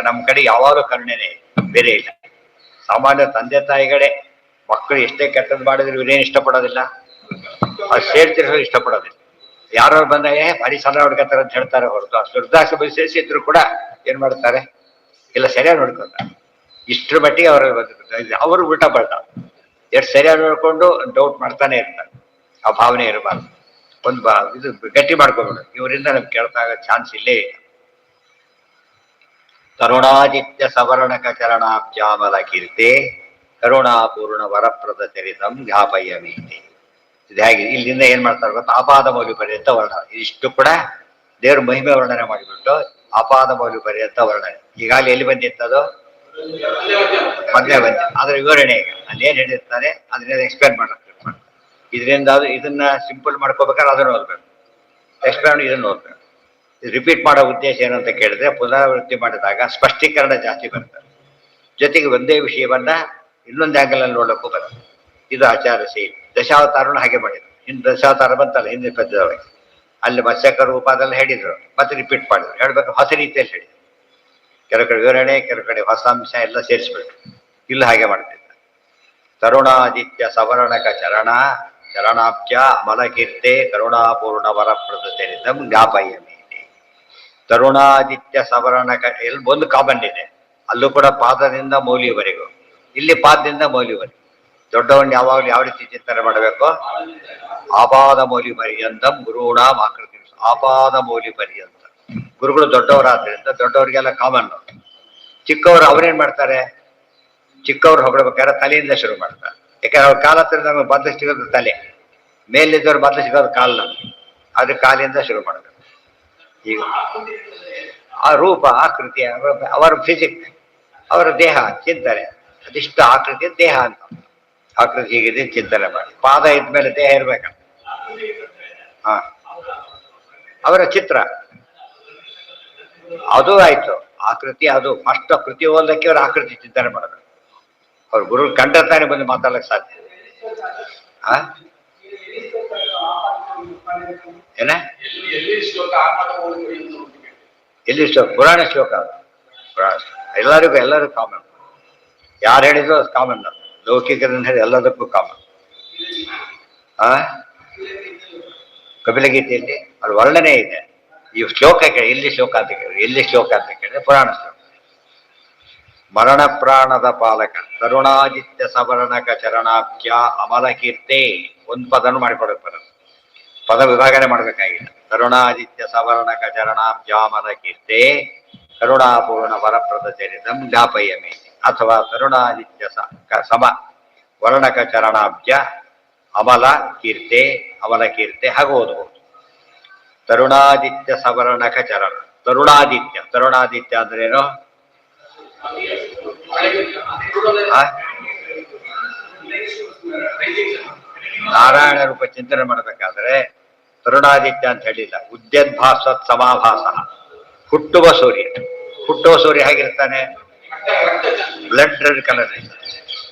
ನಮ್ಮ ಕಡೆ ಯಾವಾಗಲೂ ಕರುಣೆನೇ ಬೇರೆ ಇಲ್ಲ. ಸಾಮಾನ್ಯ ತಂದೆ ತಾಯಿಗಳೇ ಮಕ್ಕಳು ಎಷ್ಟೇ ಕೆಟ್ಟದ್ದು ಮಾಡಿದ್ರು ಇವರೇನು ಇಷ್ಟಪಡೋದಿಲ್ಲ. ಅದು ಸೇರ್ತಿರೋ ಇಷ್ಟಪಡೋದಿಲ್ಲ. ಯಾರು ಬಂದಾಗ ಭಾರಿ ಸಲ ನೋಡ್ಕೊತಾರೆ ಅಂತ ಹೇಳ್ತಾರೆ ಹೊರತು ಅಷ್ಟು ವೃದ್ಧಾಶ್ರಮ ಸೇರಿಸಿದ್ರು ಕೂಡ ಏನ್ ಮಾಡ್ತಾರೆ, ಇಲ್ಲ ಸರಿಯಾಗಿ ನೋಡ್ಕೊತಾರೆ. ಇಷ್ಟರ ಮಟ್ಟಿಗೆ ಅವರು ಉಲ್ಟ ಪಲ್ಟ ಎಷ್ಟು ಸರಿಯಾಗಿ ನೋಡ್ಕೊಂಡು ಡೌಟ್ ಮಾಡ್ತಾನೆ ಇರ್ತಾರೆ. ಆ ಭಾವನೆ ಇರಬಾರ್ದು. ಇದು ಗಟ್ಟಿ ಮಾಡ್ಕೊಬೇಡ. ಇವರಿಂದ ನಮ್ಗೆ ಕೇಳ್ತಾ ಆಗೋ ಚಾನ್ಸ್ ಇಲ್ಲೇ ಇಲ್ಲ. ಕರುಣಾದಿತ್ಯ ಸವರ್ಣಕ ಚರಣಾಬ್ಜಾಮಲ ಕೀರ್ತೆ ಕರುಣಾಪೂರ್ಣ ವರಪ್ರದ ಚರಿತಂ ಜ್ಞಾಪಯಮೀತಿ. ಇದು ಹೇಗೆ ಇಲ್ಲಿಂದ ಏನ್ ಮಾಡ್ತಾರೆ ಗೊತ್ತಾ? ಆಪಾದ ಮೌಲ್ಯ ಪರ್ಯಂತ ವರ್ಣನೆ. ಇದಿಷ್ಟು ಕೂಡ ದೇವ್ರ ಮಹಿಮೆ ವರ್ಣನೆ ಮಾಡಿಬಿಟ್ಟು ಆಪಾದ ಮೌಲ್ಯ ಪರ್ಯಂತ ವರ್ಣನೆ. ಈಗಾಗಲೇ ಎಲ್ಲಿ ಬಂದಿತ್ತದು? ಮೊದಲೇ ಬಂದ. ಆದ್ರೆ ವಿವರಣೆ ಈಗ ಅಲ್ಲೇನ್ ಹೇಳಿರ್ತಾರೆ ಅದನ್ನೆಲ್ಲ ಎಕ್ಸ್ಪ್ಲೇನ್ ಮಾಡಕ್ಕೆ ಇದರಿಂದ ಇದನ್ನ ಸಿಂಪಲ್ ಮಾಡ್ಕೋಬೇಕಾದ್ರೆ ಅದನ್ನು ಓದ್ಬೇಕು. ಎಕ್ಸ್ಪ್ಲೇನ್ ಇದನ್ನು ಓದ್ಬೇಕು. ರಿಪೀಟ್ ಮಾಡೋ ಉದ್ದೇಶ ಏನು ಅಂತ ಕೇಳಿದ್ರೆ ಪುನರಾವೃತ್ತಿ ಮಾಡಿದಾಗ ಸ್ಪಷ್ಟೀಕರಣ ಜಾಸ್ತಿ ಬರ್ತದೆ. ಜೊತೆಗೆ ಒಂದೇ ವಿಷಯವನ್ನ ಇನ್ನೊಂದು ಆಂಗಲ್ ಅಲ್ಲಿ ನೋಡಕ್ಕೂ ಬರುತ್ತೆ. ಇದು ಆಚಾರ ಶೈಲಿ. ದಶಾವತಾರನು ಹಾಗೆ ಮಾಡಿದ್ರು. ಹಿಂದೆ ದಶಾವತಾರ ಬಂತಲ್ಲ ಹಿಂದಿನ ಪದ್ಯದೊಳಗೆ, ಅಲ್ಲಿ ಮತ್ಸ್ಯಕ ರೂಪದಲ್ಲಿ ಹೇಳಿದ್ರು, ಮತ್ತೆ ರಿಪೀಟ್ ಮಾಡಿದ್ರು. ಹೇಳ್ಬೇಕು ಹೊಸ ರೀತಿಯಲ್ಲಿ ಹೇಳಿದ್ರು. ಕೆಲವು ಕಡೆ ವಿವರಣೆ, ಕೆಲವು ಕಡೆ ಹೊಸ ಅಂಶ ಎಲ್ಲ ಸೇರಿಸ್ಬಿಟ್ರು. ಇಲ್ಲ ಹಾಗೆ ಮಾಡ್ತಿದ್ದ. ತರುಣಾದಿತ್ಯ ಸವರ್ಣಕ ಚರಣಾಬ್ಜ ಅಮಲಕೀರ್ತೆ ಕರುಣಾಪೂರ್ಣ ವರಪ್ರದ ಚರಿತಂ ಜ್ಞಾಪಯಮಿ. ತರುಣಾದಿತ್ಯ ಸವರ್ಣಕ ಎಲ್ಲಿ ಒಂದು ಕಾಮನ್ ಇದೆ. ಅಲ್ಲೂ ಕೂಡ ಪಾದದಿಂದ ಮೌಲ್ಯವರೆಗೂ, ಇಲ್ಲಿ ಪಾದದಿಂದ ಮೌಲ್ಯವರೆಗೂ. ದೊಡ್ಡವನ್ನ ಯಾವಾಗಲೂ ಯಾವ ರೀತಿ ಚಿಂತನೆ ಮಾಡಬೇಕು? ಆಪಾದ ಮೌಲ್ಯ ಪರ್ಯಂತಂ ಗುರುಣಾಂ ಆಕೃತಿ. ಆಪಾದ ಮೌಲ್ಯ ಪರ್ಯಂತ ಗುರುಗಳು ದೊಡ್ಡವರಾದ್ರಿಂದ ದೊಡ್ಡವರಿಗೆಲ್ಲ ಕಾಮನ್. ಚಿಕ್ಕವರು ಅವ್ರೇನ್ ಮಾಡ್ತಾರೆ? ಚಿಕ್ಕವ್ರು ಹೊಗಳ್ಬೇಕಾದ್ರೆ ತಲೆಯಿಂದ ಶುರು ಮಾಡ್ತಾರೆ. ಯಾಕಂದ್ರೆ ಅವ್ರ ಕಾಲ ಹತ್ರ ನಮಗೆ ಬದ್ಲು ಸಿಗೋದು ತಲೆ, ಮೇಲಿದ್ದವ್ರು ಬದ್ಲು ಸಿಗೋದು ಕಾಲು. ನಮ್ಗೆ ಅದು ಕಾಲಿಂದ ಶುರು ಮಾಡಬೇಕು. ಈಗ ಆ ರೂಪ ಆಕೃತಿ ಅವರ ಫಿಸಿಕ್, ಅವರ ದೇಹ ಚಿಂತನೆ, ಅದಿಷ್ಟು ಆಕೃತಿ ದೇಹ ಅಂತ. ಆಕೃತಿ ಹೀಗಿದೆ ಚಿಂತನೆ ಮಾಡಿ. ಪಾದ ಇದ್ಮೇಲೆ ದೇಹ ಇರ್ಬೇಕಂತ. ಹಾ, ಅವರ ಚಿತ್ರ ಅದು ಆಯ್ತು. ಆಕೃತಿ ಅದು ಫಸ್ಟ್ ಕೃತಿ ಓದಕ್ಕೆ ಅವ್ರ ಆಕೃತಿ ಚಿಂತನೆ ಮಾಡಬೇಕು. ಅವ್ರ ಗುರು ಕಂಡ ತಾನೇ ಬಂದು ಮಾತಾಡಕ್ ಸಾಧ್ಯ. ಏನ ಎಲ್ಲಿ ಶ್ಲೋಕ? ಪುರಾಣ ಶ್ಲೋಕ. ಪುರಾಣ ಎಲ್ಲರಿಗೂ ಕಾಮನ್. ಯಾರು ಹೇಳಿದ್ರು ಅದು ಕಾಮನ್. ಲೌಕಿಕರನ್ನ ಹೇಳಿ ಎಲ್ಲದಕ್ಕೂ ಕಾಮನ್. ಕಪಿಲಗೀತೆಯಲ್ಲಿ ಅದು ವರ್ಣನೆ ಇದೆ. ಈ ಶ್ಲೋಕ ಕೇಳಿ ಎಲ್ಲಿ ಶ್ಲೋಕ ಅಂತ ಕೇಳಿ, ಎಲ್ಲಿ ಶ್ಲೋಕ ಅಂತ ಕೇಳಿದ್ರೆ ಪುರಾಣ ಶ್ಲೋಕ. ಮರಣ ಪ್ರಾಣದ ಪಾಲಕ ಕರುಣಾದಿತ್ಯ ಸವರ್ಣಕ ಚರಣಾಖ್ಯ ಅಮಲ ಕೀರ್ತೆ. ಒಂದು ಪದನು ಮಾಡಿಕೊಡಕ್ ಬರೋದು. ಪದ ವಿಭಾಗನೆ ಮಾಡ್ಬೇಕಾಗಿಲ್ಲ. ಕರುಣಾದಿತ್ಯ ಸವರ್ಣಕ ಚರಣಾಬ್ಜಾಮಲ ಕೀರ್ತೆ ಕರುಣಾಪೂರ್ಣ ವರಪ್ರದ ಚರಿತಂ ಜ್ಞಾಪಯಮಿ. ಅಥವಾ ಕರುಣಾದಿತ್ಯ ಸಮ ವರ್ಣಕ ಚರಣಾಬ್ಜ ಅಮಲ ಕೀರ್ತೆ ಹಾಗೆ ಓದಬಹುದು. ತರುಣಾದಿತ್ಯ ಸವರ್ಣಕ ಚರಣ. ತರುಣಾದಿತ್ಯ ಅಂದ್ರೇನು? ನಾರಾಯಣ ರೂಪ ಚಿಂತನೆ ಮಾಡಬೇಕಾದ್ರೆ ತರುಣಾದಿತ್ಯ ಅಂತ ಹೇಳಿಲ್ಲ. ಉದ್ಯದ್ಭಾಸ್ವತ್ ಸಮಾಭಾಸ, ಹುಟ್ಟುವ ಸೂರ್ಯ. ಹುಟ್ಟುವ ಸೂರ್ಯ ಹೇಗಿರ್ತಾನೆ? Blood red colour.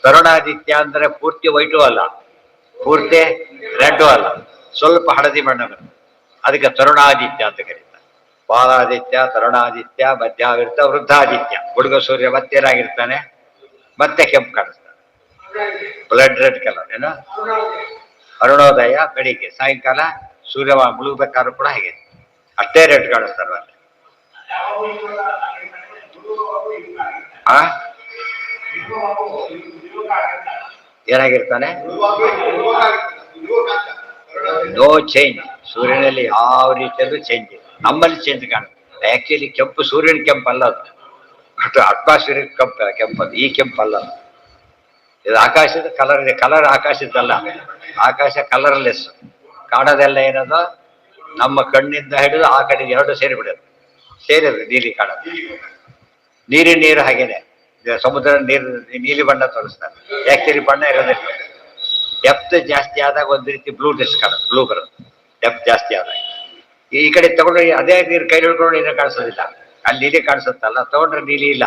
ತರುಣಾದಿತ್ಯ ಅಂದ್ರೆ ಪೂರ್ತಿ ವೈಟು ಅಲ್ಲ, ಪೂರ್ತಿ ರೆಡ್ಡು ಅಲ್ಲ, ಸ್ವಲ್ಪ ಹಳದಿ ಬಣ್ಣ ಬರುತ್ತೆ. ಅದಕ್ಕೆ ತರುಣಾದಿತ್ಯ ಅಂತ ಕರೀತಾರೆ. ಬಾಲಾದಿತ್ಯ, ತರುಣಾದಿತ್ಯ, ಮಧ್ಯಾವೃತ, ವೃದ್ಧಾದಿತ್ಯ. ಹುಡುಗ ಸೂರ್ಯ ಮತ್ತೇನಾಗಿರ್ತಾನೆ? ಮತ್ತೆ ಕೆಂಪು ಕಾಣಿಸ್ತಾನೆ, ಬ್ಲಡ್ ರೆಡ್ ಕಲರ್. ಏನು? ಅರುಣೋದಯ ಬೆಳಿಗ್ಗೆ, ಸಾಯಂಕಾಲ ಸೂರ್ಯ ಮುಳುಗಬೇಕಾದ್ರೂ ಕೂಡ ಹೇಗೆ ಅಷ್ಟೇ ರೆಡ್ ಕಾಣಿಸ್ತಾರೆ. ಮತ್ತೆ ಏನಾಗಿರ್ತಾನೆ? No change. ಸೂರ್ಯನಲ್ಲಿ ಯಾವ ರೀತಿಯಲ್ಲೂ ಚೇಂಜ್ ಇಲ್ಲ. ನಮ್ಮಲ್ಲಿ ಚೇಂಜ್ ಕಾಣುತ್ತೆ. ಆಕ್ಚುಲಿ ಕೆಂಪು ಸೂರ್ಯನ ಕೆಂಪು ಅಲ್ಲ ಅದು, ಅಟ್ಮಾಸ್ಫಿಯರಿಕ್ ಕೆಂಪದು. ಈ ಕೆಂಪು ಅಲ್ಲ, ಇದು ಆಕಾಶದ ಕಲರ್ ಇದೆ. ಕಲರ್ ಆಕಾಶದ್ದಲ್ಲ, ಆಕಾಶ ಕಲರ್ಲೆಸ್. ಕಾಣೋದೆಲ್ಲ ಏನದು? ನಮ್ಮ ಕಣ್ಣಿಂದ ಹಿಡಿದು ಆ ಕಡೆಗೆ ಎರಡು ಸೇರಿಬಿಡೋದು, ಸೇರಿದ್ರೆ ನೀಲಿ ಕಾಣೋದು. ನೀರು ಹಾಗೇನೆ. ಸಮುದ್ರ ನೀರು ನೀಲಿ ಬಣ್ಣ ತೋರಿಸ್ತಾರೆ, ಆಕ್ಚುಲಿ ಬಣ್ಣ ಇರೋದಿಲ್ಲ. ಡೆಪ್ತ್ ಜಾಸ್ತಿ ಆದಾಗ ಒಂದು ರೀತಿ ಬ್ಲೂನೆಸ್ ಕಾಣುತ್ತೆ, ಬ್ಲೂ ಬರುತ್ತೆ ಡೆಪ್ತ್ ಜಾಸ್ತಿ ಆದಾಗ. ಈ ಕಡೆ ತಗೊಂಡ್ರೆ ಅದೇ ನೀರು ಕೈ ಹಿಡ್ಕೊಂಡು ನೀರು ಕಾಣಿಸೋದಿಲ್ಲ, ಅಲ್ಲಿ ನೀಲಿ ಕಾಣಿಸುತ್ತಲ್ಲ, ತಗೊಂಡ್ರೆ ನೀಲಿ ಇಲ್ಲ.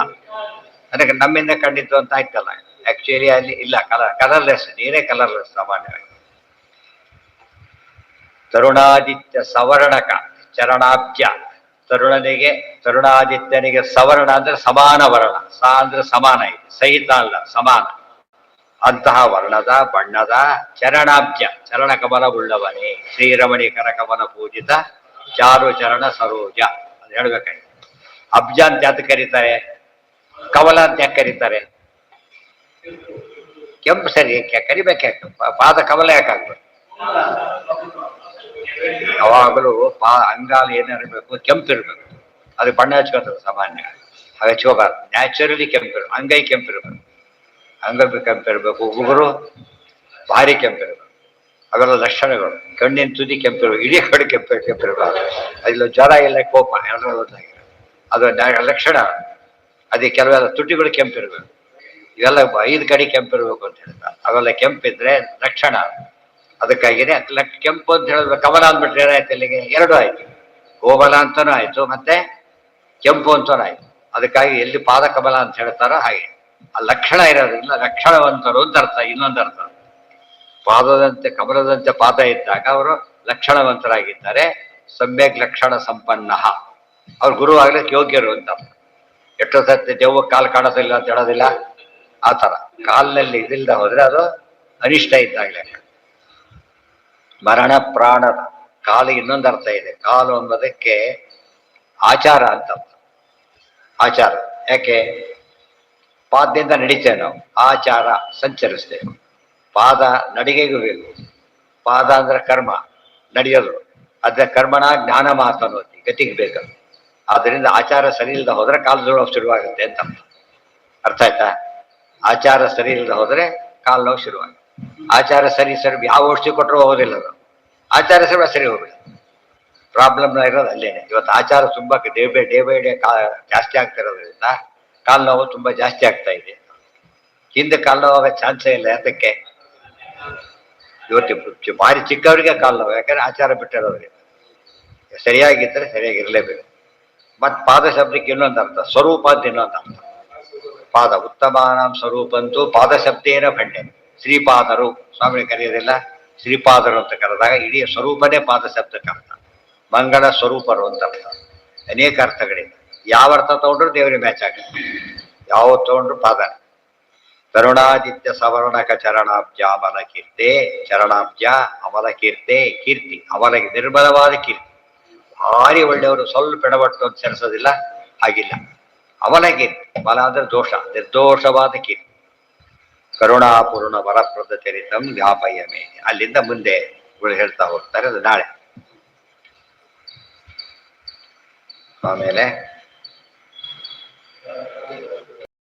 ಅದಕ್ಕೆ ನಮ್ಮಿಂದ ಕಂಡಿದ್ದು ಅಂತ ಆಯ್ತಲ್ಲ, ಆಕ್ಚುಲಿ ಅಲ್ಲಿ ಇಲ್ಲ. ಕಲರ್ಲೆಸ್ ನೀರೇ ಕಲರ್ಲೆಸ್ ಸಾಮಾನ್ಯವಾಗಿ. ತರುಣಾದಿತ್ಯ ಸವರ್ಣಕ ಚರಣಾಬ್ಜ. ತರುಣಾದಿತ್ಯನಿಗೆ ಸವರ್ಣ ಅಂದ್ರೆ ಸಮಾನ ವರ್ಣ. ಸ ಅಂದ್ರೆ ಸಮಾನ ಇದೆ, ಸಹಿತ ಅಲ್ಲ, ಸಮಾನ. ಅಂತಹ ವರ್ಣದ ಬಣ್ಣದ ಚರಣಾಬ್ಜ, ಚರಣ ಕಮಲವುಳ್ಳವನೇ. ಶ್ರೀರಮಣಿ ಕರಕಮಲ ಪೂಜಿತ ಚಾರು ಚರಣ ಸರೋಜ ಅದು ಹೇಳ್ಬೇಕಾಗಿ. ಅಬ್ಜ ಅಂತ ಯಾಕೆ ಕರೀತಾರೆ? ಕಮಲ ಅಂತ ಯಾಕೆ ಕರೀತಾರೆ? ಕೆಂಪು ಸರಿ ಕರಿಬೇಕಾ? ಪಾದ ಕಮಲ ಯಾಕಾಗ್ಬೇಕು? ಯಾವಾಗಲೂ ಅಂಗಾಲ ಏನಿರಬೇಕು? ಕೆಂಪು ಇರಬೇಕು. ಅದು ಬಣ್ಣ ಹಚ್ಕೋತದೆ ಸಾಮಾನ್ಯ, ಹಾಗೆ ಹಚ್ಕೋಬಾರ್ದು. ನ್ಯಾಚುರಲಿ ಕೆಂಪಿರ್ಬೇಕು, ಅಂಗೈ ಕೆಂಪಿರ್ಬೇಕು, ಅಂಗ ಕೆಂಪಿರ್ಬೇಕು, ಉಗುರು ಭಾರಿ ಕೆಂಪಿರ್ಬೇಕು. ಅವೆಲ್ಲ ಲಕ್ಷಣಗಳು. ಕಣ್ಣಿನ ತುದಿ ಕೆಂಪಿರ್ಬೇಕು, ಇಡೀ ಕಡೆ ಕೆಂಪಿರ್ಬಾರ್ದು. ಅದಿಲ್ಲ ಜ್ವರ ಇಲ್ಲ, ಕೋಪ ಎಲ್ಲರೂ ಅದು ಲಕ್ಷಣ. ಅದೇ ಕೆಲವೆಲ್ಲ ತುಟಿಗಳು ಕೆಂಪಿರ್ಬೇಕು, ಇವೆಲ್ಲ 5 ಕಡೆ ಕೆಂಪಿರ್ಬೇಕು ಅಂತ ಹೇಳ್ತಾರೆ. ಅವೆಲ್ಲ ಕೆಂಪಿದ್ರೆ ಲಕ್ಷಣ. ಅದಕ್ಕಾಗಿನೇ ಕೆಂಪು ಅಂತ ಹೇಳಿದ್ರೆ ಕಮಲ ಅಂದ್ಬಿಟ್ರೆ ಏನಾಯ್ತು? ಇಲ್ಲಿಗೆ 2 ಆಯ್ತು, ಗೋಬಲ ಅಂತಾನೂ ಆಯ್ತು, ಮತ್ತೆ ಕೆಂಪು ಅಂತಾನೂ ಆಯ್ತು. ಅದಕ್ಕಾಗಿ ಎಲ್ಲಿ ಪಾದ ಕಮಲ ಅಂತ ಹೇಳ್ತಾರೋ ಹಾಗೆ ಆ ಲಕ್ಷಣ ಇರೋದ್ರಿಂದ ಲಕ್ಷಣವಂತರು ಅಂತ ಅರ್ಥ. ಇನ್ನೊಂದು ಅರ್ಥ, ಪಾದದಂತೆ ಕಮಲದಂತೆ ಪಾದ ಇದ್ದಾಗ ಅವರು ಲಕ್ಷಣವಂತರಾಗಿದ್ದಾರೆ. ಸಮ್ಯಕ್ ಲಕ್ಷಣ ಸಂಪನ್ನ, ಅವ್ರ ಗುರು ಆಗ್ಲಿಕ್ಕೆ ಯೋಗ್ಯರು ಅಂತ. ಎಷ್ಟೋ ಸತ್ಯ ದೆವ್ವಕ್ಕೆ ಕಾಲು ಕಾಣಿಸೋದಿಲ್ಲ ಅಂತ ಹೇಳೋದಿಲ್ಲ, ಆ ಥರ ಕಾಲಿನಲ್ಲಿ ಇದಿಲ್ದ ಹೋದ್ರೆ ಅದು ಅನಿಷ್ಟ ಇದ್ದಾಗಲೇ. ಮರಣ ಪ್ರಾಣದ ಕಾಲಿಗೆ ಇನ್ನೊಂದು ಅರ್ಥ ಇದೆ. ಕಾಲು ಅನ್ನೋದಕ್ಕೆ ಆಚಾರ ಅಂತ. ಆಚಾರ ಯಾಕೆ? ಪಾದದಿಂದ ನಡಿತೇವೆ ನಾವು, ಆಚಾರ ಸಂಚರಿಸ್ತೇವೆ. ಪಾದ ನಡಿಗೆಗೂ ಬೇಕು. ಪಾದ ಅಂದ್ರೆ ಕರ್ಮ, ನಡೆಯೋದು. ಅದ್ರ ಕರ್ಮಣ ಜ್ಞಾನ ಮಾತನ್ನೋತಿ ಗತಿಗೆ ಬೇಕು. ಆದ್ದರಿಂದ ಆಚಾರ ಸರಿ ಇಲ್ಲದ ಹೋದ್ರೆ ಕಾಲು ನೋವು ಶುರುವಾಗುತ್ತೆ ಅಂತ ಅರ್ಥ ಆಯ್ತಾ? ಆಚಾರ ಸರಿ ಇಲ್ಲದ ಹೋದ್ರೆ ಕಾಲು ನೋವು ಶುರುವಾಗುತ್ತೆ. ಆಚಾರ ಸರಿ ಯಾವ ಔಷಧಿ ಕೊಟ್ಟರು ಹೋಗೋದಿಲ್ಲ ಅದು. ಆಚಾರ ಸರಿ ಹೋಗ್ಬಿಡ. ಪ್ರಾಬ್ಲಮ್ ಇರೋದು ಅಲ್ಲೇನೆ. ಇವತ್ತು ಆಚಾರ ತುಂಬಾ ಡೇ ಬೈ ಡೇ ಜಾಸ್ತಿ ಆಗ್ತಾ ಇರೋದ್ರಿಂದ ಕಾಲು ನೋವು ತುಂಬಾ ಜಾಸ್ತಿ ಆಗ್ತಾ ಇದೆ. ಹಿಂದೆ ಕಾಲು ನೋವು ಆಗೋ ಚಾನ್ಸೇ ಇಲ್ಲ. ಯಾತಕ್ಕೆ? ಇವತ್ತು ಭಾರಿ ಚಿಕ್ಕವರಿಗೆ ಕಾಲು ನೋವು, ಯಾಕಂದ್ರೆ ಆಚಾರ ಬಿಟ್ಟಿರೋದ್ರಿಂದ. ಸರಿಯಾಗಿದ್ದರೆ ಸರಿಯಾಗಿರ್ಲೇಬೇಕು. ಮತ್ ಪಾದ ಶಬ್ದಕ್ಕೆ ಇನ್ನೊಂದು ಅರ್ಥ, ಸ್ವರೂಪ ಅಂತ ಇನ್ನೊಂದು ಅರ್ಥ. ಪಾದ ಉತ್ತಮಾನಾಂ ಸ್ವರೂಪಂತೂ ಪಾದ ಶಬ್ದೇನ ಭಂಡೆ. ಶ್ರೀಪಾದರು ಸ್ವಾಮಿ ಕರೆಯೋದಿಲ್ಲ, ಶ್ರೀಪಾದರು ಅಂತ ಕರೆದಾಗ ಇಡೀ ಸ್ವರೂಪನೇ ಪಾದ ಶಬ್ದಕ್ಕೆ ಅರ್ಥ. ಮಂಗಳ ಸ್ವರೂಪರು ಅಂತ ಅರ್ಥ. ಅನೇಕ ಅರ್ಥಗಳಿದೆ. ಯಾವ ಅರ್ಥ ತಗೊಂಡ್ರು ದೇವರಿಗೆ ಮ್ಯಾಚ್ ಆಗುತ್ತೆ, ಯಾವ ತಗೊಂಡ್ರು ಪಾದ. ತರುಣಾದಿತ್ಯ ಸವರ್ಣಕ ಚರಣಾಬ್ಜ ಅಮಲ ಕೀರ್ತೆ. ಚರಣಾಬ್ಜ ಅಮಲ ಕೀರ್ತೆ, ಕೀರ್ತಿ ಅಮಲ ನಿರ್ಮಲವಾದ ಕೀರ್ತಿ. ಭಾರಿ ಒಳ್ಳೆಯವರು, ಸ್ವಲ್ಪ ಎಡವಟ್ಟು ಅಂತ ಸೇರಿಸೋದಿಲ್ಲ, ಹಾಗಿಲ್ಲ. ಅಮಲ ಕೀರ್ತಿ. ಅಮಲ ಅಂದ್ರೆ ದೋಷ, ನಿರ್ದೋಷವಾದ ಕೀರ್ತಿ. ಕರುಣಾಪೂರ್ಣ ವರಪ್ರದ ಚರಿತಂ ವ್ಯಾಪಯ ಮೇಲೆ. ಅಲ್ಲಿಂದ ಮುಂದೆ ಹೇಳ್ತಾ ಹೋಗ್ತಾರೆ. ಅದು ನಾಳೆ. ಆಮೇಲೆ